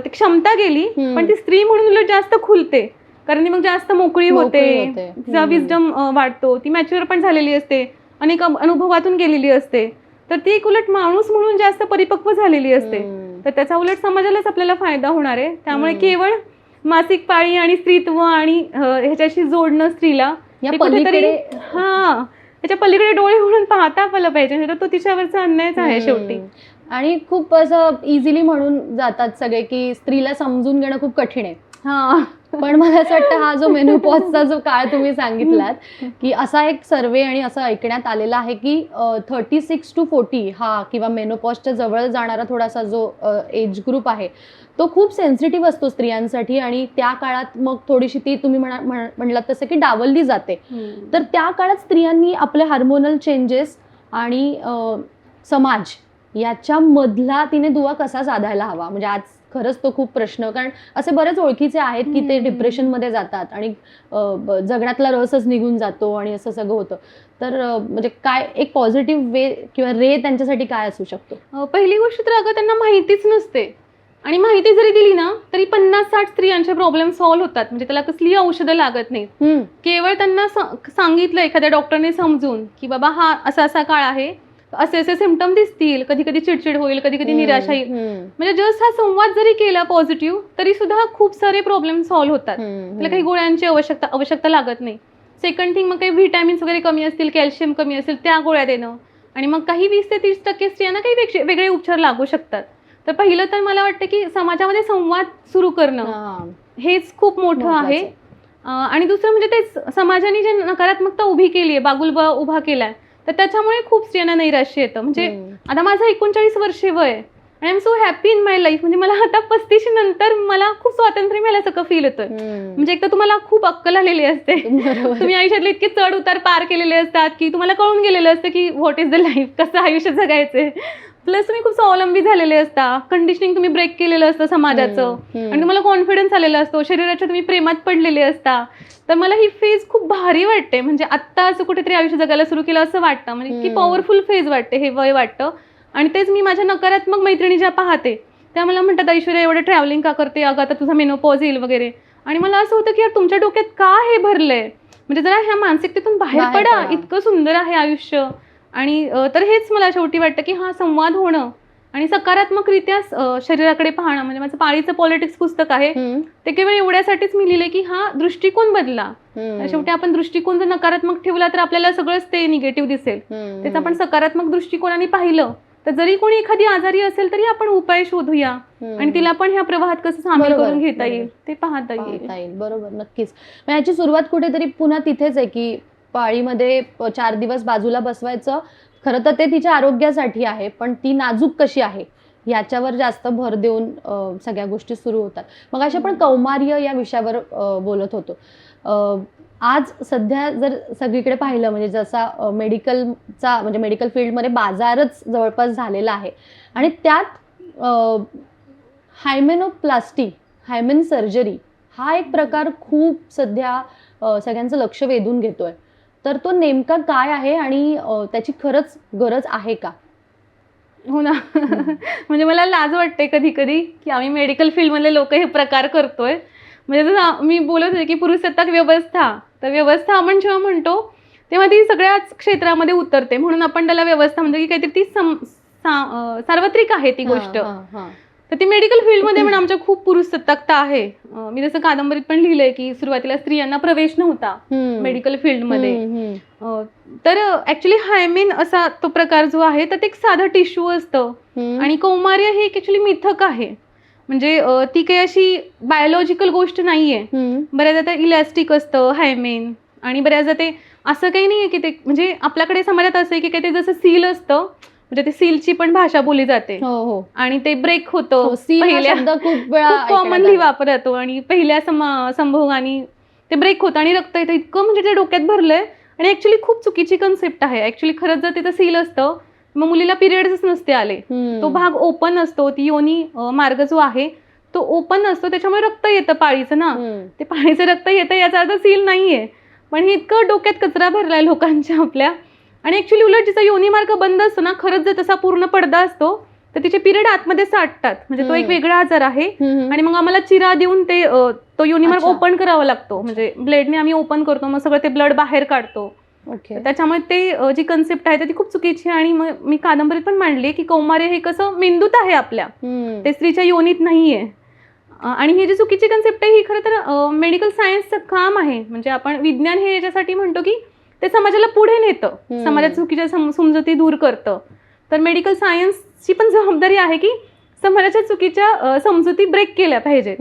ती क्षमता गेली, पण ती स्त्री म्हणून उलट जास्त खुलते, कारण ती मग जास्त मोकळी होते, तिचा विजडम वाढतो, ती मॅच्युअर पण झालेली असते, अनेक अनुभवातून गेलेली असते. तर ती एक उलट माणूस म्हणून जास्त परिपक्व झालेली असते. तर त्याचा उलट समाजालाच आपल्याला फायदा होणार आहे. त्यामुळे केवळ मासिक पाळी आणि स्त्रीत्व आणि ह्याच्याशी जोडणं स्त्रीला कुठेतरी त्याच्या पलीकडे डोळे म्हणून पाहता आलं पाहिजे, तर तो तिच्यावरचा अन्यायच आहे शेवटी. आणि खूप असं इझिली म्हणून जातात सगळे की स्त्रीला समजून घेणं खूप कठीण आहे. पण मला असं वाटतं हा जो मेनोपॉजचा जो काळ तुम्ही सांगितलात की असा एक सर्वे आणि असं ऐकण्यात आलेला आहे की 36 to 40 हा किंवा मेनोपॉजच्या जवळ जाणारा थोडासा जो एज ग्रुप आहे तो खूप सेन्सिटिव्ह असतो स्त्रियांसाठी आणि त्या काळात मग थोडीशी ती तुम्ही म्हणलात तसं की डावलली जाते. तर त्या काळात स्त्रियांनी आपले हार्मोनल चेंजेस आणि समाज याच्यामधला तिने दुवा कसा साधायला हवा, म्हणजे आज खरंच तो खूप प्रश्न, कारण असे बरेच ओळखीचे आहेत की ते डिप्रेशनमध्ये जातात आणि जगण्यातला रसच निघून जातो आणि असं सगळं होतं. तर म्हणजे काय एक पॉझिटिव्ह वे किंवा रे त्यांच्यासाठी काय असू शकतो? पहिली गोष्ट तर अगं त्यांना माहितीच नसते आणि माहिती जरी दिली ना तरी 50-60 स्त्रियांचे प्रॉब्लेम सॉल्व्ह होतात. म्हणजे त्याला कसली औषधं लागत नाहीत. केवळ त्यांना सांगितलं एखाद्या डॉक्टरने समजून की बाबा हा असा असा काळ आहे, असे असे सिम्पटम दिसतील, कधी कधी चिडचिड होईल, कधी कधी निराशा येईल. म्हणजे जस्ट हा संवाद जरी केला पॉझिटिव्ह तरी सुद्धा खूप सारे प्रॉब्लेम सॉल्व्ह होतात. त्याला काही गोळ्यांची आवश्यकता लागत नाही. सेकंड थिंग, मग काही व्हिटॅमिन्स वगैरे कमी असतील, कॅल्शियम कमी असेल त्या गोळ्या देणं आणि मग काही 20 ते 30% स्त्रियांना काही वेगळे उपचार लागू शकतात. तर पहिलं तर मला वाटतं की समाजामध्ये संवाद सुरू करणं हेच खूप मोठं आहे. आणि दुसरं म्हणजे तेच समाजाने जे नकारात्मकता उभी केली आहे, बागुलबा उभा केलाय, तर त्याच्यामुळे खूप स्त्रियांना नैराश्य येतं. म्हणजे आता माझं 39 वर्षे वय आणि I am so happy in my life. म्हणजे मला आता 35 नंतर मला खूप स्वातंत्र्य मिळाल्यासारखं फील होतंय. म्हणजे एक तर तुम्हाला खूप अक्कल आलेली असते, तुम्ही आयुष्यातले इतके चढ उतार पार केलेले असतात की तुम्हाला कळून गेलेलं असतं की व्हॉट इज द लाईफ, कसं आयुष्य जगायचंय. प्लस तुम्ही खूप स्वावलंबी झालेले असता, कंडिशनिंग तुम्ही ब्रेक केलेलं असतं समाजाचं आणि तुम्हाला कॉन्फिडन्स आलेला असतो, शरीराच्या तुम्ही प्रेमात पडलेले असता. तर मला ही फेज खूप भारी वाटते. म्हणजे आत्ता असं कुठेतरी आयुष्य जगायला सुरू केलं असं वाटतं. म्हणजे की पॉवरफुल फेज वाटते, हे वय वाटतं. आणि तेच मी माझ्या नकारात्मक मैत्रिणी ज्या पाहते त्या मला म्हणतात, ऐश्वर्या एवढं ट्रॅव्हलिंग का करते, अगं आता तुझा मेनोपॉज येईल वगैरे. आणि मला असं होतं की यार तुमच्या डोक्यात का हे भरलंय, म्हणजे जरा ह्या मानसिकतेतून बाहेर पडा, इतकं सुंदर आहे आयुष्य. आणि तर हेच मला शेवटी वाटतं की हा संवाद होणं आणि सकारात्मकरित्या शरीराकडे पाहणं. म्हणजे माझं पाळीचं पॉलिटिक्स पुस्तक आहे, ते केवळ एवढ्यासाठीच मी लिहिले की हा दृष्टिकोन बदला. शेवटी आपण दृष्टिकोन जर नकारात्मक ठेवला तर आपल्याला सगळंच ते निगेटिव्ह दिसेल. त्याचं आपण सकारात्मक दृष्टिकोनाने पाहिलं तर जरी कोणी एखादी आजारी असेल तरी आपण उपाय शोधूया आणि तिला पण ह्या प्रवाहात कसं सामील करून घेता येईल ते पाहता येईल. बरोबर, नक्कीच. याची सुरुवात कुठेतरी पुन्हा तिथेच आहे की पाळीमध्ये 4 दिवस बाजूला बसवायचं. खरं तर ते तिच्या आरोग्यासाठी आहे, पण ती नाजूक कशी आहे याच्यावर जास्त भर देऊन सगळ्या गोष्टी सुरू होतात. मग अशा आपण कौमार्य या विषयावर बोलत होतो. आज सध्या जर सगळीकडे पाहिलं म्हणजे जसा मेडिकलचा म्हणजे मेडिकल फील्डमध्ये बाजारच जवळपास झालेला आहे आणि त्यात हायमेनोप्लास्टी, हायमेन सर्जरी हा एक प्रकार खूप सध्या सगळ्यांचं लक्ष वेधून घेतोय. तर तो नेमका काय आहे आणि त्याची खरंच गरज आहे का? हो ना. म्हणजे मला लाज वाटते कधी कधी की आम्ही मेडिकल फील्डमधले लोक हे प्रकार करतोय. म्हणजे जसं मी बोलत होते की पुरुषसत्ताक व्यवस्था, तर व्यवस्था आपण जेव्हा म्हणतो तेव्हा ती सगळ्याच क्षेत्रामध्ये उतरते. म्हणून आपण त्याला व्यवस्था म्हणजे की काहीतरी ती सार्वत्रिक आहे ती गोष्ट. तर ती मेडिकल फील्डमध्ये पण आमच्या खूप पुरुषसत्ताकता आहे. मी जसं कादंबरीत पण लिहिलंय की सुरुवातीला स्त्रियांना प्रवेश नव्हता मेडिकल फील्डमध्ये. तर ऍक्च्युली हायमेन असा तो प्रकार जो आहे तर ते एक साधं टिश्यू असतं आणि कौमार्य हे एक ऍक्च्युली मिथक आहे. म्हणजे ती काही अशी बायोलॉजिकल गोष्ट नाहीये. बऱ्याचदा ते इलॅस्टिक असतं हायमेन आणि बऱ्याचदा ते असं काही नाहीये की ते म्हणजे आपल्याकडे समाजात असं आहे की काही ते जसं सील असतं, म्हणजे ते सीलची पण भाषा बोलली जाते आणि ते ब्रेक होतं. खूप कॉमनली वापरतो आणि पहिल्या संभोगाने ते ब्रेक होतं आणि रक्त येतं. इतकं म्हणजे ते डोक्यात भरलंय आणि ऍक्च्युली खूप चुकीची कन्सेप्ट आहे. ऍक्च्युली खरंच जर तिथं सील असतं मग मुलीला पिरियड्स नसते आले. तो भाग ओपन असतो, ती योनी मार्ग जो आहे तो ओपन असतो, त्याच्यामुळे रक्त येतं पाळीचं ना. ते पाळीचं रक्त येतं याचा अर्थ सील नाहीये. पण हे इतकं डोक्यात कचरा भरलाय लोकांच्या आपल्या. आणि ऍक्च्युली उलट जिचा योनी मार्ग बंद असतो ना, खरंच जर तसा पूर्ण पडदा असतो तर तिचे पिरियड आतमध्ये साठतात. म्हणजे तो एक वेगळा आजार आहे आणि मग आम्हाला चिरा देऊन ते तो योनी मार्ग ओपन करावा लागतो. म्हणजे ब्लेडने आम्ही ओपन करतो, मग सगळं ते ब्लड बाहेर काढतो. त्याच्यामुळे ते जी कन्सेप्ट आहे ती खूप चुकीची आहे. आणि मग मी कादंबरीत पण मांडली की कौमार्य हे कसं मेंदूत आहे आपल्या, ते स्त्रीच्या योनीत नाहीये. आणि ही जी चुकीची कन्सेप्ट आहे ही खरं तर मेडिकल सायन्सचं काम आहे. म्हणजे आपण विज्ञान हे याच्यासाठी म्हणतो की ते समाजाला पुढे नेतं, समाजात चुकीच्या समजुती दूर करतं. तर मेडिकल सायन्सची पण जबाबदारी आहे की समाजाच्या चुकीच्या समजुती ब्रेक केल्या पाहिजेत.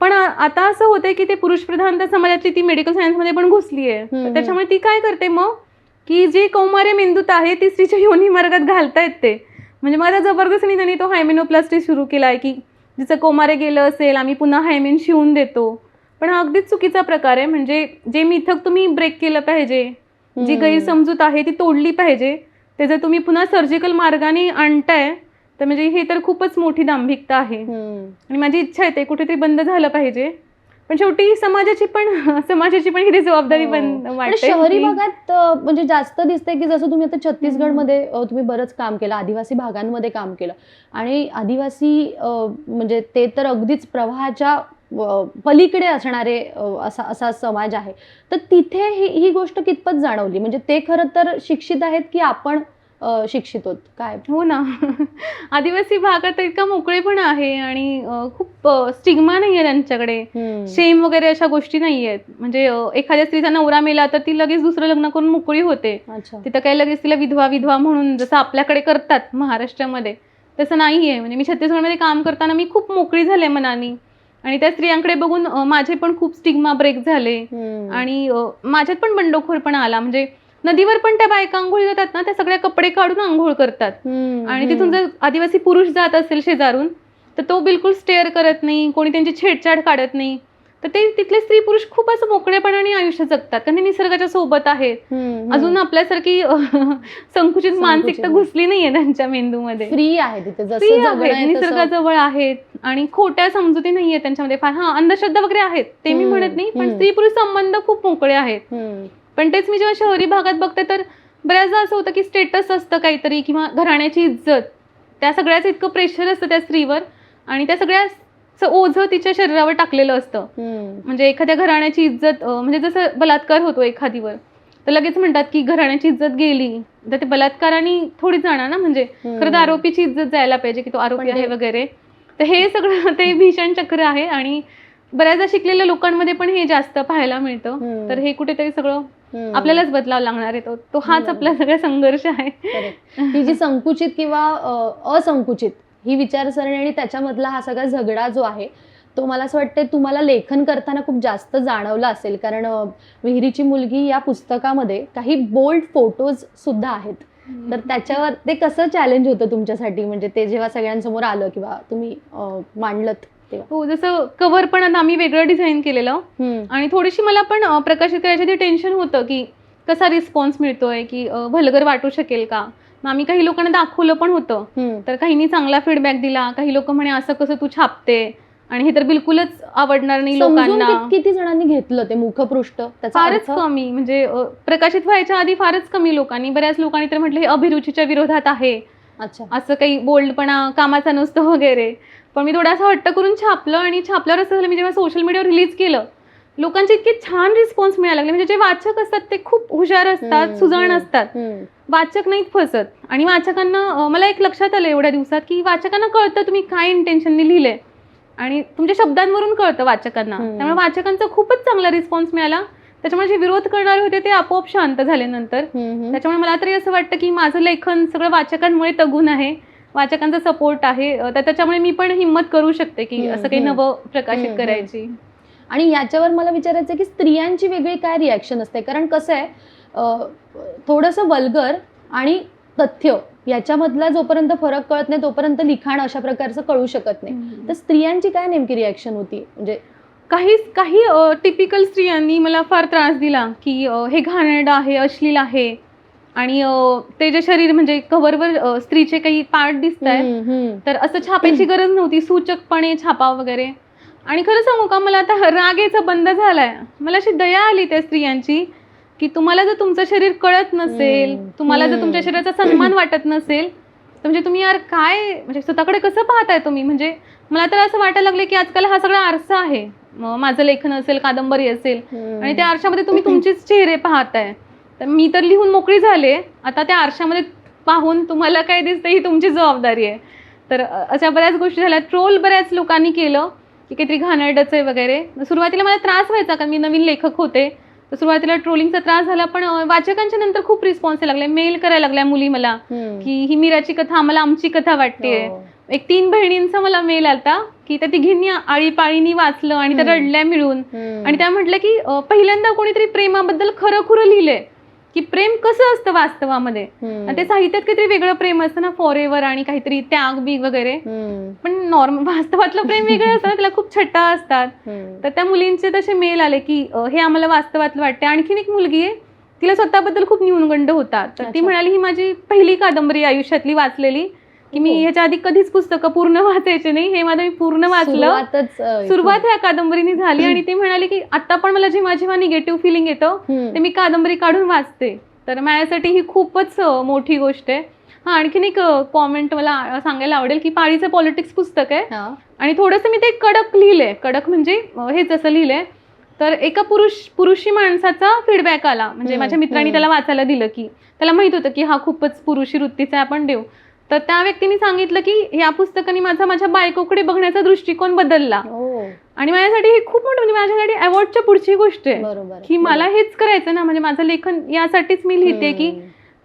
पण आता असं होतंय की ते पुरुष प्रधान त्या समाजातली ती मेडिकल सायन्स मध्ये पण घुसली आहे. त्याच्यामुळे ती काय करते मग की जे कौमार्य मेंदूत आहे ती स्त्रीच्या योनी मार्गात घालतायत ते. म्हणजे मला जबरदस्तीने त्यांनी तो हायमेनोप्लास्टी सुरू केलाय की जिचं कौमार्य गेलं असेल आम्ही पुन्हा हायमेन शिवून देतो. पण हा अगदीच चुकीचा प्रकार आहे. म्हणजे जे मिथक तुम्ही ब्रेक केलं पाहिजे, जी गैरसमजूत आहे ती तोडली पाहिजे, ते जर तुम्ही पुन्हा सर्जिकल मार्गाने आणताय तर म्हणजे हे तर खूपच मोठी दांभिकता आहे. आणि माझी इच्छा आहे ते कुठेतरी बंद झालं पाहिजे. पण शेवटी समाजाची पण ही जबाबदारी वाटते. शहरी भागात म्हणजे जास्त दिसतंय की जसं तुम्ही आता छत्तीसगडमध्ये तुम्ही बरंच काम केलं, आदिवासी भागांमध्ये काम केलं आणि आदिवासी म्हणजे ते तर अगदीच प्रवाहाच्या पलीकडे असणारे असा समाज आहे. तर तिथे ही गोष्ट कितपत जाणवली? म्हणजे ते खरं तर शिक्षित आहेत की आपण शिक्षित होत काय? हो ना. आदिवासी भागात इतका मोकळेपणा आहे आणि खूप स्टिग्मा नाहीये त्यांच्याकडे, शेम वगैरे अशा गोष्टी नाहीयेत. म्हणजे एखाद्या स्त्रीचा नवरा मेला तर ती लगेच दुसरं लग्न करून मोकळी होते. तिथं काही लगेच तिला विधवा म्हणून जसं आपल्याकडे करतात महाराष्ट्रामध्ये तसं नाहीये. म्हणजे मी छत्तीसगडमध्ये काम करताना मी खूप मोकळी झाले मनानी आणि त्या स्त्रियांकडे बघून माझे पण खूप स्टिग्मा ब्रेक झाले आणि माझ्यात पण बंडखोरपणा आला. म्हणजे नदीवर पण त्या बायका आंघोळ जातात ना, त्या सगळ्या कपडे काढून आंघोळ करतात आणि तिथून जर आदिवासी पुरुष जात असेल शेजारून तर तो बिलकुल स्टेअर करत नाही, कोणी त्यांची छेडछाड काढत नाही. तर ते तिथले स्त्री पुरुष खूप असं मोकळेपणाने आयुष्य जगतात कारण ते निसर्गाच्या सोबत आहेत. अजून आपल्यासारखी संकुचित मानसिकता घुसली नाहीये त्यांच्या मेंदूमध्ये. फ्री आहे तिथे, निसर्गाजवळ आहेत आणि खोट्या समजुती नाहीये त्यांच्यामध्ये. फार अंधश्रद्धा वगैरे आहेत ते मी म्हणत नाही, पण स्त्री पुरुष संबंध खूप मोकळे आहेत. पण तेच मी जेव्हा शहरी भागात बघते तर बऱ्याचदा असं होतं की स्टेटस असतं काहीतरी किंवा घराण्याची इज्जत, त्या सगळ्याचं इतकं प्रेशर असतं त्या स्त्रीवर आणि त्या सगळ्या ओझं तिच्या शरीरावर टाकलेलं असतं. म्हणजे एखाद्या घराण्याची इज्जत म्हणजे जसं बलात्कार होतो एखादीवर तर लगेच म्हणतात की घराण्याची इज्जत गेली तर ते बलात्काराने थोडीच जाणार ना. म्हणजे खरं तर आरोपीची इज्जत जायला पाहिजे की तो आरोपी आहे वगैरे. तर हे सगळं ते भीषण चक्र आहे आणि बऱ्याचदा शिकलेल्या लोकांमध्ये पण हे जास्त पाहायला मिळतं. तर हे कुठेतरी सगळं आपल्यालाच बदलावं लागणार आहे. तो हाच आपला सगळा संघर्ष आहे. ही जी संकुचित किंवा असंकुचित ही विचारसरणी आणि त्याच्यामधला हा सगळा झगडा जो आहे तो मला असं वाटतं तुम्हाला लेखन करताना खूप जास्त जाणवला असेल. कारण विहिरीची मुलगी या पुस्तकामध्ये काही बोल्ड फोटोज सुद्धा आहेत. तर त्याच्यावर ते कसं चॅलेंज होतं तुमच्यासाठी? म्हणजे ते जेव्हा सगळ्यांसमोर आलं किंवा तुम्ही मांडलं तेव्हा? हो, जसं कव्हर पण आता आम्ही वेगळं डिझाईन केलेलं आणि थोडीशी मला पण प्रकाशित करायचं टेन्शन होतं की कसा रिस्पॉन्स मिळतोय, की भलगर वाटू शकेल का. मग आम्ही काही लोकांना दाखवलं पण होतं. तर काहींनी चांगला फीडबॅक दिला, काही लोक म्हणे असं कसं तू छापते आणि हे तर बिलकुलच आवडणार नाही लोकांना. किती जणांनी घेतलं ते मुखपृष्ठ? फारच कमी, म्हणजे प्रकाशित व्हायच्या आधी फारच कमी लोकांनी. बऱ्याच लोकांनी तर म्हटलं हे अभिरुचीच्या विरोधात आहे, असं काही बोल्डपणा कामाचा नसतो वगैरे. पण मी थोडासा हट्ट करून छापलं आणि छापल्यावर असं झालं मी जेव्हा सोशल मीडियावर रिलीज केलं लोकांचे इतके छान रिस्पॉन्स मिळायला लागले. म्हणजे जे वाचक असतात ते खूप हुशार असतात, सुजाण असतात, वाचक नाहीत फसत. आणि वाचकांना मला एक लक्षात आलं एवढ्या दिवसात की वाचकांना कळतं तुम्ही काय इंटेन्शननी लिहिलंय आणि तुमच्या शब्दांवरून कळतं वाचकांना. त्यामुळे वाचकांचा खूपच चांगला रिस्पॉन्स मिळाला. त्याच्यामुळे जे विरोध करणारे होते ते आपोआप शांत झाले नंतर. त्याच्यामुळे मला तरी असं वाटतं की माझं लेखन सगळं वाचकांमुळे तगून आहे, वाचकांचा सपोर्ट आहे. तर त्याच्यामुळे मी पण हिंमत करू शकते की असं काही नवं प्रकाशित करायची. आणि याच्यावर मला विचारायचं की स्त्रियांची वेगळी काय रिॲक्शन असते? कारण कसं आहे थोडंसं वल्गर आणि तथ्य याच्यामधला जोपर्यंत फरक कळत नाही तोपर्यंत लिखाण अशा प्रकारचं कळू शकत नाही. तर स्त्रियांची काय नेमकी रिॲक्शन होती? म्हणजे काही टिपिकल स्त्रियांनी मला फार त्रास दिला की हे घाणेरडं आहे, अश्लील आहे आणि ते जे शरीर म्हणजे कव्हरवर स्त्रीचे काही पार्ट दिसत आहेत तर असं छापायची गरज नव्हती, सूचकपणे छापाव वगैरे. आणि खरं सांगू का, मला आता राग यायचा बंद झालाय. मला अशी दया आली त्या स्त्रियांची की तुम्हाला जर तुमचं शरीर कळत नसेल, तुम्हाला जर तुमच्या शरीराचा सन्मान वाटत नसेल तर म्हणजे तुम्ही यार काय म्हणजे स्वतःकडे कसं पाहताय तुम्ही. म्हणजे मला तर असं वाटायला लागले की आजकाल हा सगळा आरसा आहे, माझं लेखन असेल, कादंबरी असेल आणि त्या आरशामध्ये तुम्ही तुमचेच चेहरे पाहताय. तर मी तर लिहून मोकळी झाले, आता त्या आरशामध्ये पाहून तुम्हाला काय दिसतं ही तुमची जबाबदारी आहे. तर अशा बऱ्याच गोष्टी झाल्या. ट्रोल बऱ्याच लोकांनी केलं की काहीतरी घाणेरडंच आहे वगैरे. सुरुवातीला मला त्रास व्हायचा कारण मी नवीन लेखक होते, तर सुरुवातीला ट्रोलिंगचा त्रास झाला. पण वाचकांच्या नंतर खूप रिस्पॉन्स लागले, मेल करायला लागल्या मुली मला की ही मीराची कथा आम्हाला आमची कथा वाटते. एक 3 बहिणींचा मला मेल आलता की त्या तिघींनी आळीपाळीनी वाचलं आणि त्या रडल्या मिळून. आणि त्या म्हटलं की पहिल्यांदा कोणीतरी प्रेमाबद्दल खरं खुरं लिहिलंय की प्रेम कसं असतं वास्तवामध्ये. आणि ते साहित्यात काहीतरी वेगळं प्रेम असतं ना, फॉर आणि काहीतरी त्याग बीग वगैरे. पण नॉर्मल वास्तवातलं प्रेम वेगळं असतं ना, त्याला खूप छट्टा असतात. तर त्या मुलींचे तसे मेल आले की हे आम्हाला वास्तवातलं वाटते. आणखीन एक मुलगी आहे, तिला स्वतःबद्दल खूप न्यूनगंड होता. तर ती म्हणाली ही माझी पहिली कादंबरी आयुष्यातली वाचलेली, की मी ह्याच्या आधी कधीच पुस्तकं पूर्ण वाचायचे नाही, हे माझं मी पूर्ण वाचलं. सुरुवात ह्या कादंबरीने झाली. आणि ती म्हणाली की आता पण मला जेव्हा जेव्हा निगेटिव्ह फिलिंग येतं ते मी कादंबरी काढून वाचते. तर माझ्यासाठी ही खूपच मोठी गोष्ट आहे. हा, आणखीन एक कॉमेंट मला सांगायला आवडेल की पाळीचं पॉलिटिक्स पुस्तक आहे आणि थोडंसं मी ते कडक लिहिलंय. कडक म्हणजे हेच असं लिहिलंय. तर एका पुरुषी माणसाचा फीडबॅक आला, म्हणजे माझ्या मित्रांनी त्याला वाचायला दिलं की त्याला माहित होतं की हा खूपच पुरुषी वृत्तीचा आपण देऊ. तर त्या व्यक्तीने सांगितलं की या पुस्तकाने माझ्या बायकोकडे बघण्याचा दृष्टिकोन बदलला. आणि माझ्यासाठी हे खूप मोठं, म्हणजे माझ्यासाठी अवॉर्डच्या पुढची गोष्ट आहे की मला हेच करायचं ना, म्हणजे माझं लेखन यासाठीच मी लिहिते की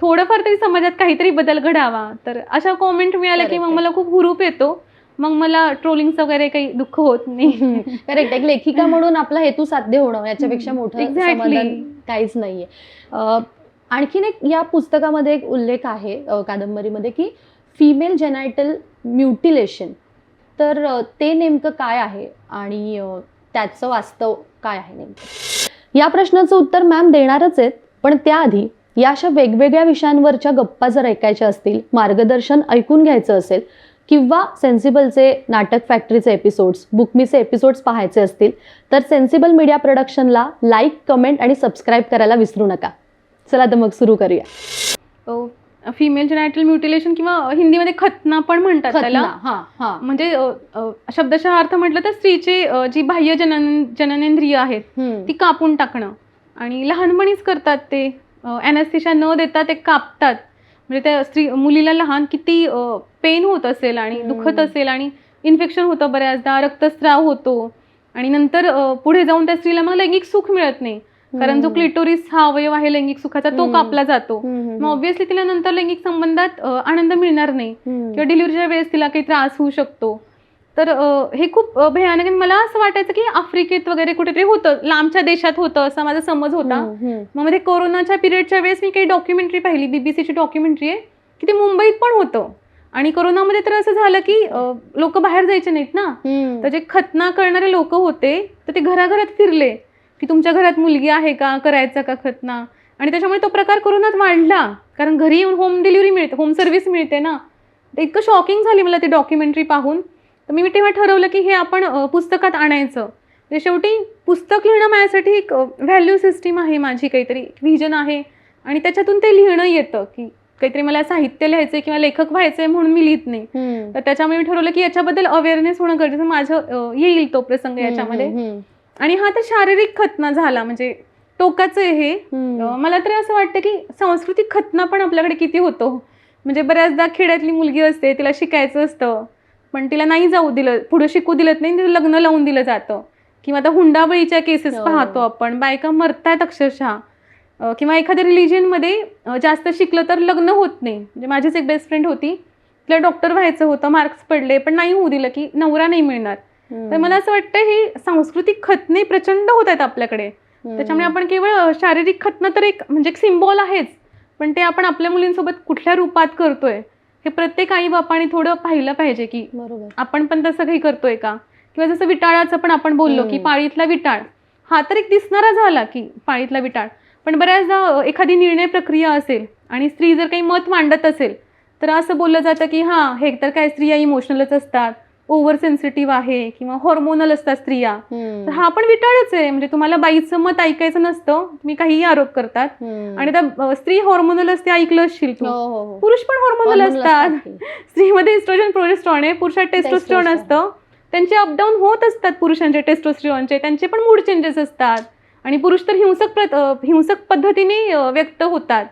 थोडंफार तरी समाजात काहीतरी बदल घडावा. तर अशा कॉमेंट मिळाल्या की मग मला खूप हुरूप येतो. मग मला ट्रोलिंग्स वगैरे काही दुःख होत नाही. करेक्ट. एक लेखिका म्हणून आपला हेतू साध्य होणं याच्यापेक्षा मोठं समाधान काहीच नाहीये. आणखीन एक या पुस्तकामध्ये एक उल्लेख आहे कादंबरीमध्ये की फिमेल जेनायटल म्युटिलेशन. तर ते नेमकं काय आहे आणि त्याचं वास्तव काय आहे नेमकं? या प्रश्नाचं उत्तर मॅम देणारच आहेत, पण त्याआधी या अशा वेगवेगळ्या विषयांवरच्या गप्पा जर ऐकायच्या असतील, मार्गदर्शन ऐकून घ्यायचं असेल किंवा सेन्सिबलचे नाटक फॅक्टरीचे एपिसोड्स, बुकमीचे एपिसोड्स पाहायचे असतील तर सेन्सिबल मीडिया प्रोडक्शनला लाईक, कमेंट आणि सबस्क्राईब करायला विसरू नका. चला तर मग सुरू करूया. फिमेल जेनायटल म्युटिलेशन किंवा हिंदीमध्ये खतना पण म्हणतात त्याला. म्हणजे शब्दशः अर्थ म्हटलं तर स्त्रीचे जी बाह्य जननेंद्रिय आहेत ती कापून टाकणं. आणि लहानपणीच करतात ते, ॲनेस्थेशिया न देता ते कापतात. म्हणजे त्या मुलीला लहान किती पेन होत असेल आणि दुखत असेल आणि इन्फेक्शन होतं, बऱ्याचदा रक्तस्राव होतो. आणि नंतर पुढे जाऊन त्या स्त्रीला मग लैंगिक सुख मिळत नाही, कारण जो क्लिटोरिस हा अवयव आहे लैंगिक सुखाचा तो कापला जातो. मग ऑब्व्हियसली तिला नंतर लैंगिक संबंधात आनंद मिळणार नाही किंवा डिलिव्हरीच्या वेळेस तिला काही त्रास होऊ शकतो. तर हे खूप भयानक. मला असं वाटायचं की आफ्रिकेत वगैरे कुठेतरी होतं, लांबच्या देशात होतं असा माझा समज होता. मग मध्ये कोरोनाच्या पिरियडच्या वेळेस मी काही डॉक्युमेंटरी पाहिली, बीबीसीची डॉक्युमेंटरी आहे की ते मुंबईत पण होतं. आणि कोरोनामध्ये तर असं झालं की लोक बाहेर जायचे नाहीत ना, तर जे खतना करणारे लोक होते तर ते घराघरात फिरले की तुमच्या घरात मुलगी आहे का, करायचा का खतना. आणि त्याच्यामुळे तो प्रकार कोरोनात वाढला, कारण घरी येऊन होम डिलिव्हरी मिळते, होम सर्व्हिस मिळते ना. तर इतकं शॉकिंग झाली मला ती डॉक्युमेंटरी पाहून. तर मी तेव्हा ठरवलं की हे आपण पुस्तकात आणायचं. म्हणजे शेवटी पुस्तक लिहिणं माझ्यासाठी एक व्हॅल्यू सिस्टीम आहे, माझी काहीतरी व्हिजन आहे. आणि त्याच्यातून ते लिहिणं येतं की काहीतरी मला साहित्य लिहायचंय किंवा लेखक व्हायचंय म्हणून मी लिहित नाही. तर त्याच्यामुळे मी ठरवलं की याच्याबद्दल अवेअरनेस होणं गरजेचं, माझं येईल तो प्रसंग याच्यामध्ये. आणि हा तर शारीरिक खतना झाला, म्हणजे टोकाचं हे. मला तरी असं वाटतं की सांस्कृतिक खतना पण आपल्याकडे किती होतो. म्हणजे बऱ्याचदा खेड्यातली मुलगी असते, तिला शिकायचं असतं पण तिला नाही जाऊ दिलं, पुढे शिकू दिलं नाही, तिला लग्न लावून दिलं जातं. किंवा आता हुंडाबळीच्या केसेस पाहतो आपण, बायका मरतायत अक्षरशः. किंवा एखाद्या रिलिजनमध्ये जास्त शिकलं तर लग्न होत नाही. म्हणजे माझीच एक बेस्ट फ्रेंड होती, तिला डॉक्टर व्हायचं होतं, मार्क्स पडले पण नाही होऊ दिलं की नवरा नाही मिळणार. तर मला असं वाटतं हे सांस्कृतिक खतने प्रचंड होत आहेत आपल्याकडे. त्याच्यामुळे आपण केवळ शारीरिक खतनं तर एक म्हणजे एक सिम्बॉल आहेच, पण ते आपण आपल्या मुलींसोबत कुठल्या रूपात करतोय हे प्रत्येक आई बापाने थोडं पाहिलं पाहिजे की आपण पण तसं काही करतोय का. किंवा जसं विटाळाचं पण आपण बोललो की पाळीतला विटाळ हा तर एक दिसणारा झाला की पाळीतला विटाळ, पण बऱ्याचदा एखादी निर्णय प्रक्रिया असेल आणि स्त्री जर काही मत मांडत असेल तर असं बोललं जातं की हां हे तर काय स्त्रिया इमोशनलच असतात, ओव्हर सेन्सिटिव्ह आहे किंवा हॉर्मोनल असतात स्त्रिया. तर हा पण विटाळच आहे. म्हणजे तुम्हाला बाईचं मत ऐकायचं नसतं, तुम्ही काहीही आरोप करतात. आणि त्या स्त्री हॉर्मोनल असते, ऐकलं असशील तू. पुरुष पण हॉर्मोनल असतात. स्त्रीमध्ये इस्ट्रोजन प्रोजेस्टेरॉन आहे, पुरुषात टेस्टोस्टेरॉन असतं. त्यांचे अपडाऊन होत असतात पुरुषांचे टेस्टोस्टेरॉनचे, त्यांचे पण मूड चेंजेस असतात. आणि पुरुष तर हिंसक पद्धतीने व्यक्त होतात.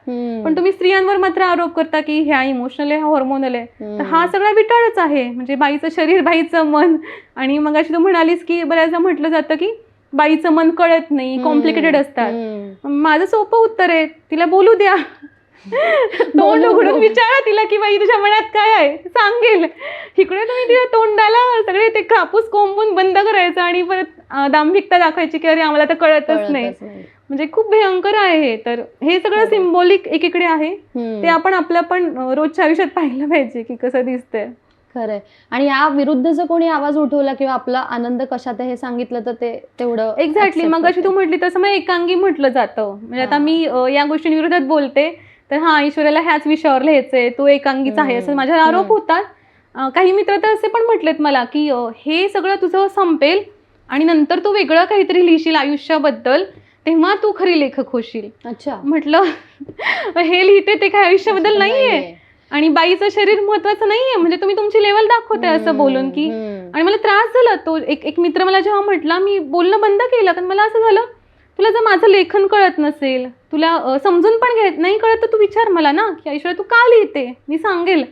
पण तुम्ही स्त्रियांवर मात्र आरोप करता की ह्या इमोशनल आहे, हॉर्मोनल आहे. तर हा सगळा विटाळच आहे. म्हणजे बाईचं शरीर, बाईचं मन. आणि मग अशी तू म्हणालीस की बऱ्याचदा म्हटलं जातं की बाईचं मन कळत नाही, कॉम्प्लिकेटेड असतात. माझं सोपं उत्तर आहे, तिला बोलू द्या. तोंड उघडून विचारा तिला की बाई तुझ्या मनात काय आहे, सांगेल. इकडे तुम्ही तिच्या तोंडाला सगळे ते कापूस कोंबून बंद करायचं आणि परत दांभिकता दाखवायची की अरे आम्हाला तर कळतच नाही. म्हणजे खूप भयंकर आहे हे. तर हे सगळं सिम्बॉलिक एकीकडे आहे, ते आपण आपल्या पण रोजच्या आयुष्यात पाहिलं पाहिजे की कसं दिसतंय. खरंय. आणि या विरुद्ध जर कोणी आवाज उठवला किंवा आपला आनंद कशात आहे हे सांगितलं तर ते तेवढं एक्झॅक्टली मग अशी तू म्हटली तसं मग एकांगी म्हटलं जातं. म्हणजे आता मी या गोष्टींविरोधात बोलते तर हा ऐश्वर्याला ह्याच विषयावर लिहायचंय, तो एकांगीच आहे असं माझ्यावर आरोप होतात. काही मित्र तर असे पण म्हटलेत मला की हे सगळं तुझं संपेल आणि नंतर तू वेगळं काहीतरी लिहिशील आयुष्याबद्दल, तेव्हा तू खरी लेखक होशील. अच्छा. म्हटलं हे लिहिते ते काय आयुष्याबद्दल नाहीये आणि बाईचं शरीर महत्वाचं नाहीये, म्हणजे तुम्ही तुमची लेवल दाखवताय असं बोलून की. आणि मला त्रास झाला. तो एक मित्र मला जेव्हा म्हटला, मी बोलणं बंद केलं कारण मला असं झालं, तुला जर माझं लेखन कळत नसेल, तुला समजून पण घेत नाही कळत तर तू विचार मला ना की ऐश्वर्या तू का लिहिते, मी सांगेल.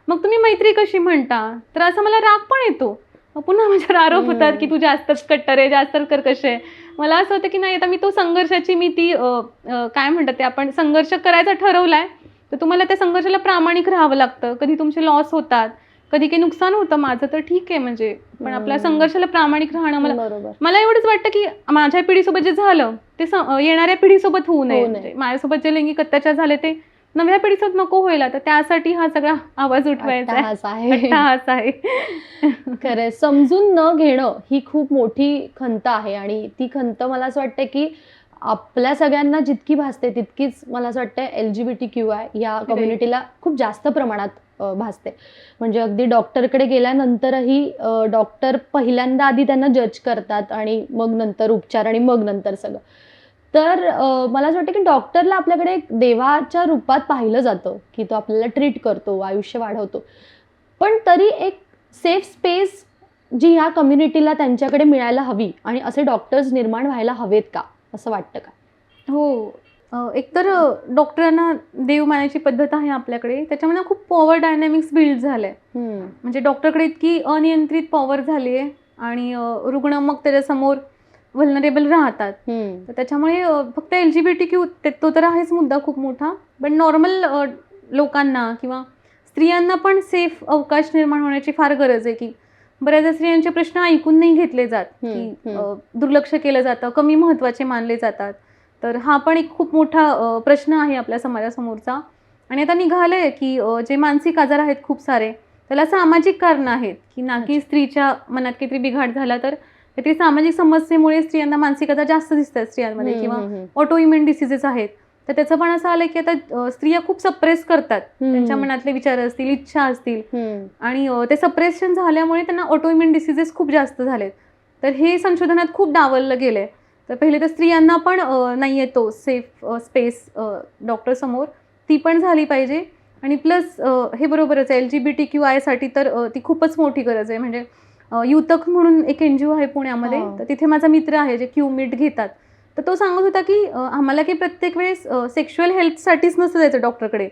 मग तुम्ही मैत्री कशी म्हणता, तर असं मला राग पण येतो. पुन्हा माझ्यावर आरोप होतात की तू जास्तच कट्टर आहे, जास्तच कर्कश आहे. मला असं होतं की नाही, आता मी तो संघर्षाची मी ती काय म्हणतात ते, आपण संघर्ष करायचा ठरवलाय तर तुम्हाला त्या संघर्षाला प्रामाणिक राहावं लागतं. कधी तुमचे लॉस होतात, कधी काही नुकसान होतं माझं, तर ठीक आहे म्हणजे, पण आपल्या संघर्षाला प्रामाणिक राहणं मला एवढंच वाटतं की माझ्या पिढीसोबत जे झालं ते येणाऱ्या पिढीसोबत होऊ नये. म्हणजे माझ्यासोबत जे लैंगिक अत्याचार झाले ते नव्या पिढीसोबत नको व्हायला, तर त्यासाठी हा सगळा आवाज उठवायचा आहे. खरंय. समजून न घेणं ही खूप मोठी खंत आहे आणि ती खंत मला असं वाटतं की आपल्या सगळ्यांना जितकी भासते तितकीच मला असं वाटतं LGBTQI या कम्युनिटीला खूप जास्त प्रमाणात भासते. म्हणजे अगदी डॉक्टरकडे गेल्यानंतरही डॉक्टर पहिल्यांदा आधी त्यांना जज करतात आणि मग नंतर उपचार आणि मग नंतर सगळं. तर मला असं वाटतं की डॉक्टरला आपल्याकडे एक देवाच्या रूपात पाहिलं जातं की तो आपल्याला ट्रीट करतो, आयुष्य वाढवतो. पण तरी एक सेफ स्पेस जी ह्या कम्युनिटीला त्यांच्याकडे मिळायला हवी आणि असे डॉक्टर्स निर्माण व्हायला हवेत का, असं वाटतं का? हो. एकतर डॉक्टरांना देव मानायची पद्धत आहे आपल्याकडे, त्याच्यामुळे खूप पॉवर डायनॅमिक्स बिल्ड झालंय. म्हणजे डॉक्टरकडे इतकी अनियंत्रित पॉवर झाली आहे आणि रुग्ण मग त्याच्यासमोर व्हल्नरेबल राहतात. तर त्याच्यामुळे फक्त LGBTQ तो तर आहेच मुद्दा खूप मोठा, पण नॉर्मल लोकांना किंवा स्त्रियांना पण सेफ अवकाश निर्माण होण्याची फार गरज आहे. की बऱ्याचदा स्त्रियांचे प्रश्न ऐकून नाही घेतले जात, की दुर्लक्ष केलं जातं, कमी महत्त्वाचे मानले जातात. तर हा पण एक खूप मोठा प्रश्न आहे आपल्या समाजासमोरचा. आणि आता निघालंय की जे मानसिक आजार आहेत खूप सारे, त्याला सामाजिक कारणं आहेत, की ना की स्त्रीच्या मनात काहीतरी बिघाड झाला तर काहीतरी सामाजिक समस्येमुळे स्त्रियांना मानसिक आजार जास्त दिसतात स्त्रियांमध्ये, किंवा ऑटोइम्युन डिसीजेस आहेत. तर त्याचं पण असं आलंय की आता स्त्रिया खूप सप्रेस करतात त्यांच्या मनातले विचार असतील, इच्छा असतील, आणि ते सप्रेशन झाल्यामुळे त्यांना ऑटोइम्युन डिसीजेस खूप जास्त झालेत. तर हे संशोधनात खूप डावललं गेलंय. तर पहिले तर स्त्रियांना पण नाही येतो सेफ स्पेस डॉक्टर समोर, ती पण झाली पाहिजे. आणि प्लस हे बरोबरच आहे, LGBTQI साठी तर ती खूपच मोठी गरज आहे. म्हणजे युतक म्हणून एक NGO आहे पुण्यामध्ये, तर तिथे माझा मित्र आहे जे QMIT घेतात. तर तो सांगत होता की आम्हाला की प्रत्येक वेळेस सेक्शुअल हेल्थसाठीच नसतं जायचं डॉक्टरकडे,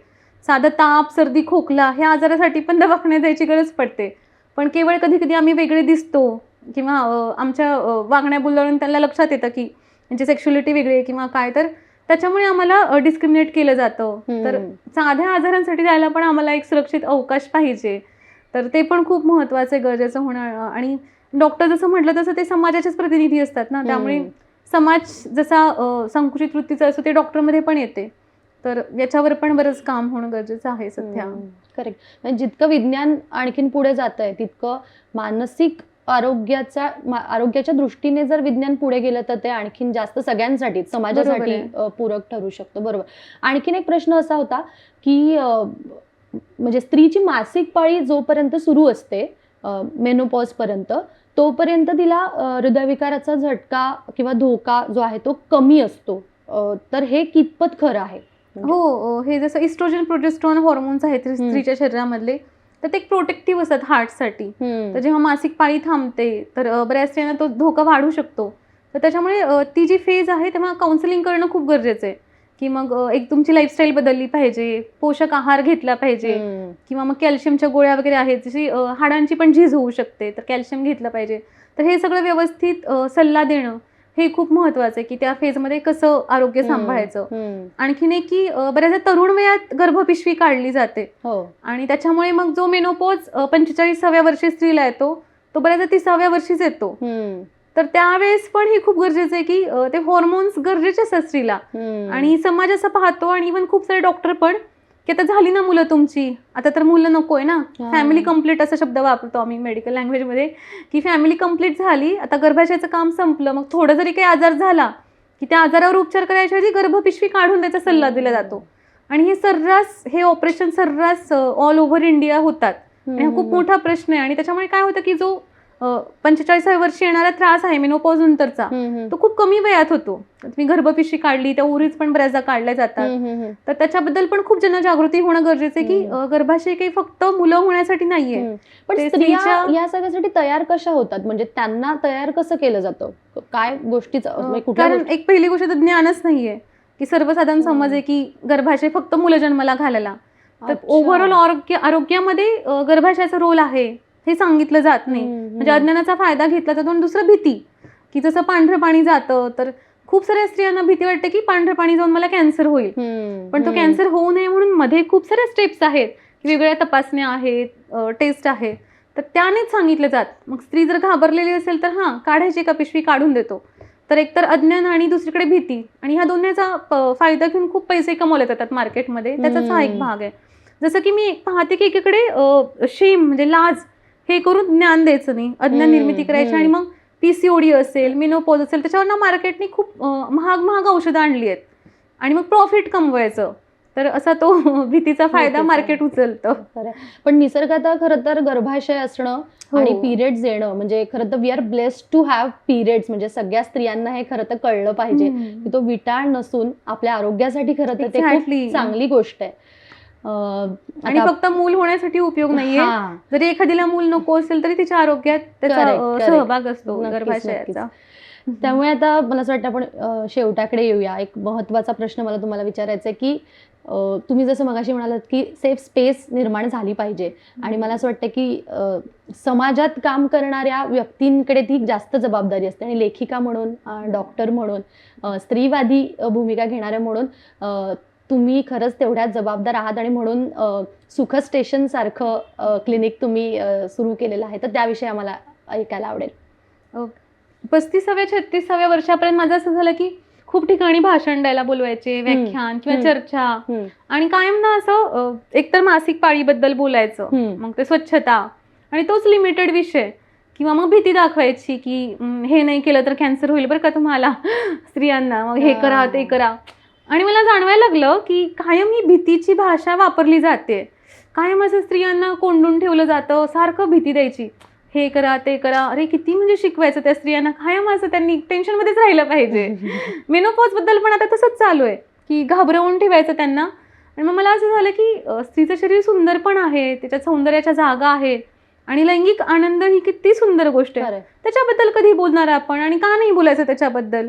साधं ताप, सर्दी, खोकला ह्या आजारासाठी पण दवाखान्यात जायची गरज पडते. पण केवळ कधी कधी आम्ही वेगळे दिसतो किंवा आमच्या वागण्या बोलण्यावरून त्यांना लक्षात येतं की त्यांची सेक्शुअलिटी वेगळी आहे किंवा काय, तर त्याच्यामुळे आम्हाला डिस्क्रिमिनेट केलं जातं. तर साध्या आजारांसाठी जायला पण आम्हाला एक सुरक्षित अवकाश पाहिजे. तर ते पण खूप महत्त्वाचं आहे, गरजेचं होणं. आणि डॉक्टर जसं म्हटलं तसं ते समाजाचेच प्रतिनिधी असतात ना, त्यामुळे समाज जसा संकुचित वृत्तीचा असतो ते डॉक्टरमध्ये पण येते. तर याच्यावर पण बरंच काम होणं गरजेचं आहे सध्या. करेक्ट. म्हणजे जितकं विज्ञान आणखीन पुढे जात आहे तितकं मानसिक आरोग्याच्या दृष्टीने जर विज्ञान पुढे गेलं तर ते आणखीन जास्त सगळ्यांसाठी, समाजासाठी पूरक ठरू शकतं. बरोबर. आणखीन एक प्रश्न असा होता की म्हणजे स्त्रीची मासिक पाळी जोपर्यंत सुरू असते मेनोपॉज पर्यंत, तोपर्यंत तिला हृदयविकाराचा झटका किंवा धोका जो आहे तो कमी असतो. तर हे कितपत खरं आहे? हो, हे जसं इस्ट्रोजन, प्रोजेस्टेरॉन हॉर्मोन्स आहेत स्त्रीच्या शरीरामधले, तर ते एक प्रोटेक्टिव्ह असतात हार्टसाठी. तर जेव्हा मासिक पाळी थांबते तर बऱ्याच स्त्रियांना तो धोका वाढू शकतो. तर त्याच्यामुळे ती जी फेज आहे तेव्हा काउन्सिलिंग करणं खूप गरजेचं आहे. की मग एक तुमची लाईफस्टाईल बदलली पाहिजे, पोषक आहार घेतला पाहिजे, किंवा मग कॅल्शियमच्या गोळ्या वगैरे आहेत, जशी हाडांची पण झीज होऊ शकते, तर कॅल्शियम घेतलं पाहिजे. तर हे सगळं व्यवस्थित सल्ला देणं हे खूप महत्वाचं आहे की त्या फेजमध्ये कसं आरोग्य सांभाळायचं. आणखीन एक की बऱ्याचदा तरुण वयात गर्भपिशवी काढली जाते आणि त्याच्यामुळे मग जो मेनोपॉज 45व्या वर्षी स्त्रीला येतो तो बऱ्याचदा 30व्या वर्षीच येतो. तर त्यावेळेस पण हे खूप गरजेचं आहे की ते हॉर्मोन्स गरजेचे असतात स्त्रीला. आणि समाज असं पाहतो आणि इव्हन खूप सारे डॉक्टर पण की आता झाली ना मुलं तुमची, आता तर मुलं नकोय ना, फॅमिली कंप्लीट असा शब्द वापरतो आम्ही मेडिकल लँग्वेजमध्ये की फॅमिली कंप्लीट झाली, आता गर्भाशयाचं काम संपलं, मग थोडं जरी काही आजार झाला की त्या आजारावर उपचार करायच्या ऐवजी गर्भपिशवी काढून द्यायचा सल्ला दिला जातो. आणि हे ऑपरेशन सर्रास ऑल ओव्हर इंडिया होतात आणि हा खूप मोठा प्रश्न आहे. आणि त्याच्यामुळे काय होतं की जो 45व्या वर्षी येणारा त्रास आहे मेनोपॉज नंतरचा तो खूप कमी वयात होतो. तुम्ही गर्भपिशवी काढली, त्या ओव्हरीज पण बऱ्याचदा काढल्या जातात, तर त्याच्याबद्दल पण खूप जनजागृती होणं गरजेचं आहे की गर्भाशय काही फक्त मुलं होण्यासाठी नाहीये. पण स्त्रिया या सगळ्यासाठी तयार कशा होतात, म्हणजे त्यांना तयार कसं केलं जातं, काय गोष्टीचं? कारण एक पहिली गोष्ट तर ज्ञानच नाहीये की सर्वसाधारण समज आहे की गर्भाशय फक्त मुलं जन्माला घालायला. तर ओव्हरऑल आरोग्यामध्ये गर्भाशयाचा रोल आहे हे सांगितलं जात नाही. म्हणजे अज्ञानाचा फायदा घेतला जातो. आणि दुसरं भीती, की जसं पांढरं पाणी जातं तर खूप साऱ्या स्त्रियांना भीती वाटते की पांढरं पाणी जाऊन मला कॅन्सर होईल. पण तो कॅन्सर होऊ नये म्हणून मध्ये खूप साऱ्या स्टेप्स आहेत, वेगवेगळ्या तपासण्या आहेत, टेस्ट आहेत, तर त्यानेच सांगितलं जात. मग स्त्री जर घाबरलेली असेल तर काढायची का पिशवी, काढून देतो. तर एकतर अज्ञान आणि दुसरीकडे भीती, आणि ह्या दोन्हीचा फायदा घेऊन खूप पैसे कमवले जातात मार्केटमध्ये, त्याचाच हा एक भाग आहे. जसं की मी पाहते की एकीकडे शेम म्हणजे लाज हे करून ज्ञान द्यायचं नाही, अज्ञान निर्मिती करायची. आणि मग PCOD असेल, मेनोपॉज असेल, त्याच्यावर मार्केटने खूप महाग औषधं आणली आहेत आणि मग प्रॉफिट कमवायचं. तर असा तो भीतीचा फायदा मार्केट उचलतं. पण निसर्गात खरं तर गर्भाशय असणं आणि पिरियड्स येणं म्हणजे खरं तर we are blessed to have periods, म्हणजे सगळ्या स्त्रियांना हे खरं तर कळलं पाहिजे की तो विटाळ नसून आपल्या आरोग्यासाठी खरं तर ते खूप चांगली गोष्ट आहे. आणि फक्त मूल होण्यासाठी उपयोग नाहीये, जरी एखादीला मूल नको असेल तरी तिच्या आरोग्यात त्याचा सहभाग असतो गर्भाशयाचा. त्यामुळे आता मला असं वाटतं आपण शेवटाकडे येऊया. एक महत्वाचा प्रश्न मला तुम्हाला विचारायचा आहे की तुम्ही जसं मगाशी म्हणालात की सेफ स्पेस निर्माण झाली पाहिजे, आणि मला असं वाटतं की समाजात काम करणाऱ्या व्यक्तींकडे ती जास्त जबाबदारी असते. आणि लेखिका म्हणून, डॉक्टर म्हणून, स्त्रीवादी भूमिका घेणाऱ्या म्हणून तुम्ही खरंच तेवढ्याच जबाबदार आहात. आणि म्हणून सुख स्टेशन सारखं क्लिनिक तुम्ही सुरू केलेलं आहे, तर त्याविषयी आम्हाला ऐकायला आवडेल. 35व्या-36व्या वर्षापर्यंत माझं असं झालं की खूप ठिकाणी भाषण द्यायला बोलवायचे, व्याख्यान किंवा चर्चा, आणि कायम ना असं एकतर मासिक पाळीबद्दल बोलायचं, मग ते स्वच्छता, आणि तोच लिमिटेड विषय, किंवा मग भीती दाखवायची की हे नाही केलं तर कॅन्सर होईल बरं का तुम्हाला स्त्रियांना, मग हे करा ते करा. आणि मला जाणवायला लागलं की कायम ही भीतीची भाषा वापरली जाते, कायम असं स्त्रियांना कोंडून ठेवलं जातं, सारखं भीती द्यायची, हे करा ते करा. अरे किती म्हणजे शिकवायचं त्या स्त्रियांना, कायम असं त्यांनी टेन्शनमध्येच राहिलं पाहिजे. मेनोपॉज बद्दल पण आता तसंच चालू आहे की घाबरवून ठेवायचं त्यांना. आणि मग मला असं झालं की स्त्रीचं शरीर सुंदर पण आहे, त्याच्यात सौंदर्याच्या जागा आहेत, आणि लैंगिक आनंद ही किती सुंदर गोष्ट आहे, त्याच्याबद्दल कधी बोलणार आपण, आणि का नाही बोलायचं त्याच्याबद्दल.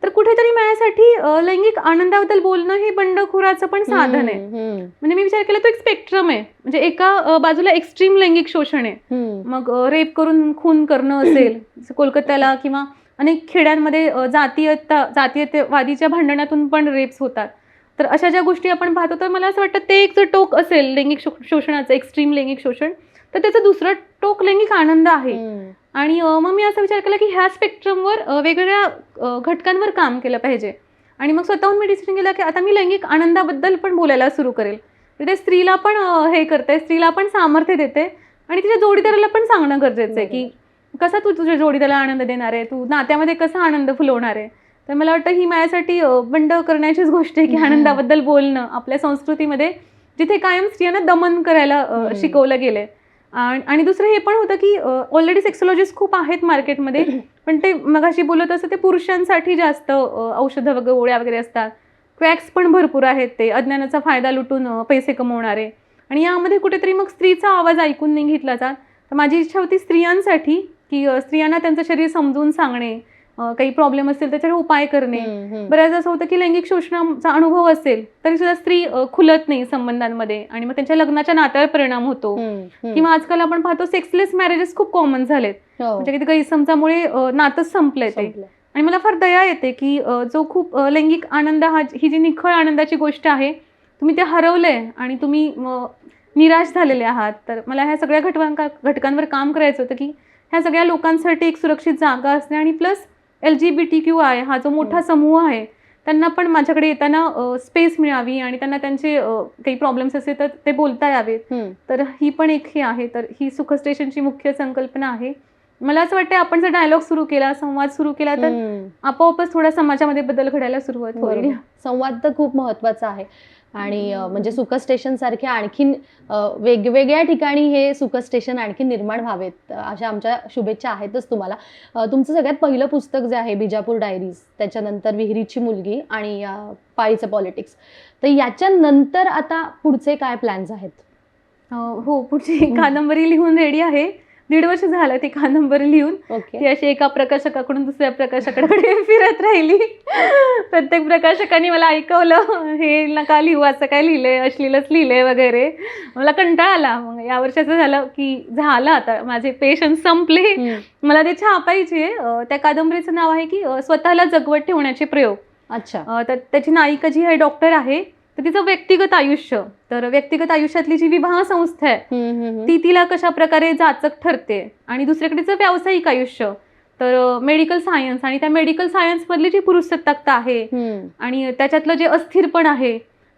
तर कुठेतरी माझ्यासाठी लैंगिक आनंदाबद्दल बोलणं हे बंडखोराचं पण साधन आहे. म्हणजे मी विचार केला तो एक स्पेक्ट्रम आहे, म्हणजे एका बाजूला एक्स्ट्रीम लैंगिक शोषण आहे, मग रेप करून खून करणं असेल कोलकात्याला, किंवा अनेक खेड्यांमध्ये जातीयवादीच्या भांडणातून पण रेप्स होतात. तर अशा ज्या गोष्टी आपण पाहतो, तर मला असं वाटतं ते एक जर टोक असेल लैंगिक शोषणाचं, एक्स्ट्रीम लैंगिक शोषण, तर त्याचं दुसरं टोक लैंगिक आनंद आहे. आणि मग मी असा विचार केला की ह्या स्पेक्ट्रमवर वेगवेगळ्या घटकांवर काम केलं पाहिजे. आणि मग स्वतःहून मी डिसिजन केलं की आता मी लैंगिक आनंदाबद्दल पण बोलायला सुरू करेल. ते स्त्रीला पण हे करते, स्त्रीला पण सामर्थ्य देते, आणि तिच्या जोडीदाराला पण सांगणं गरजेचं आहे की कसा तू तुझ्या जोडीदाराला आनंद देणार आहे, तू नात्यामध्ये कसा आनंद फुलवणार आहे. तर मला वाटतं ही माझ्यासाठी बंड करण्याचीच गोष्ट आहे की आनंदाबद्दल बोलणं. आपल्या संस्कृतीमध्ये जिथे कायम स्त्रियांना दमन करायला शिकवलं गेलंय. आणि दुसरं हे पण होतं की ऑलरेडी सेक्सॉलॉजिस्ट खूप आहेत मार्केटमध्ये, पण ते मगाशी बोलत असं ते पुरुषांसाठी जास्त औषधं वगैरे गोळ्या वगैरे असतात, क्वॅक्स पण भरपूर आहेत, ते अज्ञानाचा फायदा लुटून पैसे कमवणारे. आणि यामध्ये कुठेतरी मग स्त्रीचा आवाज ऐकून नाही घेतला जात. तर माझी इच्छा होती स्त्रियांसाठी की स्त्रियांना त्यांचं शरीर समजून सांगणे, काही प्रॉब्लेम असेल त्याच्यावर उपाय करणे. बऱ्याचदा असं होतं की लैंगिक शोषणाचा अनुभव असेल तरी सुद्धा स्त्री खुलत नाही संबंधांमध्ये, आणि मग त्यांच्या लग्नाच्या नात्यावर परिणाम होतो. किंवा आजकाल आपण पाहतो सेक्सलेस मॅरेजेस खूप कॉमन झालेत, म्हणजे काही गैरसमजामुळे नातंच संपलंय ते. आणि मला फार दया येते की जो खूप लैंगिक आनंद ही जी निखळ आनंदाची गोष्ट आहे, तुम्ही ते हरवलंय आणि तुम्ही निराश झालेले आहात. तर मला ह्या सगळ्या घटकांवर काम करायचं होतं की ह्या सगळ्या लोकांसाठी एक सुरक्षित जागा असणे आणि प्लस LGBTQI हा जो मोठा समूह आहे त्यांना पण माझ्याकडे येताना स्पेस मिळावी आणि त्यांना त्यांचे काही प्रॉब्लेम्स असेल तर ते बोलता यावेत. तर ही पण एक हे आहे. तर ही सुख स्टेशनची मुख्य संकल्पना आहे. मला असं वाटतं आपण जर डायलॉग सुरू केला, संवाद सुरू केला तर आपोआपच थोडा समाजामध्ये बदल घडायला सुरुवात होईल. संवाद तर खूप महत्वाचा आहे आणि म्हणजे सुख स्टेशन सारखे आणखीन वेगवेगळ्या ठिकाणी हे सुख स्टेशन आणखी निर्माण व्हावेत अशा आमच्या शुभेच्छा आहेतच तुम्हाला. तुमचं सगळ्यात पहिलं पुस्तक जे आहे बिजापूर डायरीज, त्याच्यानंतर विहिरीची मुलगी आणि पाळीचं पॉलिटिक्स, तर याच्यानंतर आता पुढचे काय प्लॅन्स आहेत? हो, पुढची कादंबरी लिहून रेडी आहे. 1.5 वर्ष झालं ती कादंबरी लिहून. ती अशी एका प्रकाशकाकडून दुसऱ्या प्रकाशकाकडे फिरत राहिली. प्रत्येक प्रकाशकाने मला ऐकवलं, हे नका लिहू, असं काय लिहिलंय, अश्लीलच लिहिलंय वगैरे. मला कंटाळा आला. मग या वर्षाचं झालं की झालं, आता माझे पेशन्स संपले. मला ते छापायचे. त्या कादंबरीचं नाव आहे की स्वतःला जगवत ठेवण्याचे प्रयोग. अच्छा. तर त्याची नायिका जी आहे डॉक्टर आहे, तर तिचं व्यक्तिगत आयुष्य, तर व्यक्तिगत आयुष्यातली जी विवाह संस्था आहे ती तिला कशा प्रकारे जाचक ठरते आणि दुसरीकडेचं व्यावसायिक आयुष्य, तर मेडिकल सायन्स आणि त्या मेडिकल सायन्स मधली जी पुरुषसत्ताकता आहे आणि त्याच्यातलं जे अस्थिरपण आहे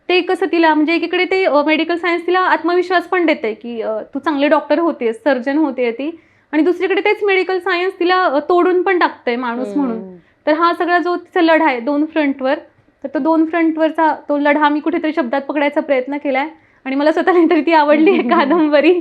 ते कसं तिला, म्हणजे एकीकडे ते मेडिकल सायन्स तिला आत्मविश्वास पण देते की तू चांगले डॉक्टर होतेस, सर्जन होते ती, आणि दुसरीकडे तेच मेडिकल सायन्स तिला तोडून पण टाकतंय माणूस म्हणून. तर हा सगळा जो तिचा लढा आहे 2 फ्रंटवर, तर तो 2 फ्रंटवरचा तो लढा मी कुठेतरी शब्दात पकडायचा प्रयत्न केलाय आणि मला स्वतःला तरी ती आवडली आहे कादंबरी.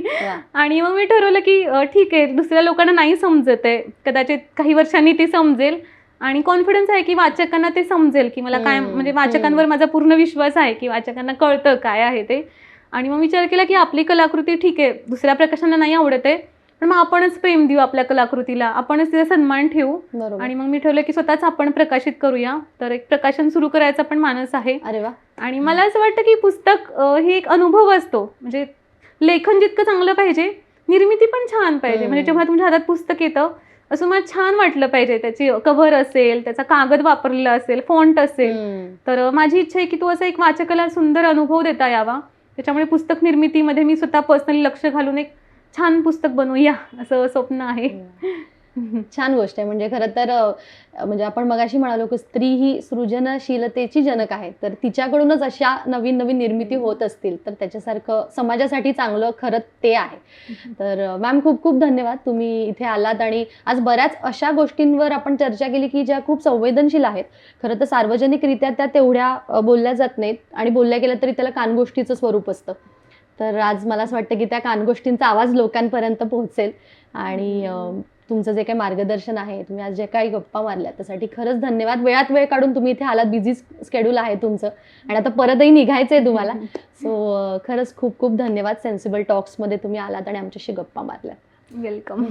आणि मग मी ठरवलं की ठीक आहे, दुसऱ्या लोकांना नाही समजत आहे, कदाचित काही वर्षांनी ती समजेल आणि कॉन्फिडन्स आहे की वाचकांना ते समजेल की मला काय, म्हणजे वाचकांवर माझा पूर्ण विश्वास आहे की वाचकांना कळतं काय आहे ते. आणि मग विचार केला की आपली कलाकृती ठीक आहे, दुसऱ्या प्रकाशांना नाही आवडत आहे, पण मग आपणच प्रेम देऊ आपल्या कलाकृतीला, आपणच तिचा सन्मान ठेवू. आणि मग मी ठरवलं की स्वतःच आपण प्रकाशित करूया. तर एक प्रकाशन सुरू करायचा पण मानस आहे. अरे वा. आणि मला असं वाटतं की पुस्तक हे एक अनुभव असतो. म्हणजे लेखन जितकं चांगलं पाहिजे, निर्मिती पण छान पाहिजे. म्हणजे जेव्हा तुमच्या हातात पुस्तक येतं असं मला छान वाटलं पाहिजे. त्याची कव्हर असेल, त्याचा कागद वापरलेला असेल, फॉन्ट असेल. तर माझी इच्छा आहे की तो असा एक वाचकाला सुंदर अनुभव देता यावा. त्याच्यामुळे पुस्तक निर्मितीमध्ये मी स्वतः पर्सनली लक्ष घालून एक छान पुस्तक बनवूया असं स्वप्न आहे. छान गोष्ट आहे. म्हणजे खरं तर म्हणजे आपण मगाशी म्हणालो की स्त्री ही सृजनशीलतेची जनक आहे, तर तिच्याकडूनच अशा नवीन नवीन निर्मिती होत असतील तर त्याच्यासारखं समाजासाठी चांगलं खरंच ते आहे. तर मॅम खूप खूप धन्यवाद, तुम्ही इथे आलात आणि आज बऱ्याच अशा गोष्टींवर आपण चर्चा केली की ज्या खूप संवेदनशील आहेत. खरं तर सार्वजनिकरित्या त्या तेवढ्या बोलल्या जात नाहीत आणि बोलल्या गेल्या तरी त्याला कानगोष्टीचं स्वरूप असतं. तर आज मला असं वाटतं की त्या कानगोष्टींचा आवाज लोकांपर्यंत पोहोचेल आणि तुमचं जे काही मार्गदर्शन आहे, तुम्ही आज जे काही गप्पा मारल्या त्यासाठी खरंच धन्यवाद. वेळात वेळ काढून तुम्ही इथे आलात, बिझी स्केड्यूल आहे तुमचं आणि आता परतही निघायचंय तुम्हाला. सो खरंच खूप खूप धन्यवाद. सेन्सिबल टॉक्समध्ये तुम्ही आलात आणि आमच्याशी गप्पा मारल्यात. वेलकम.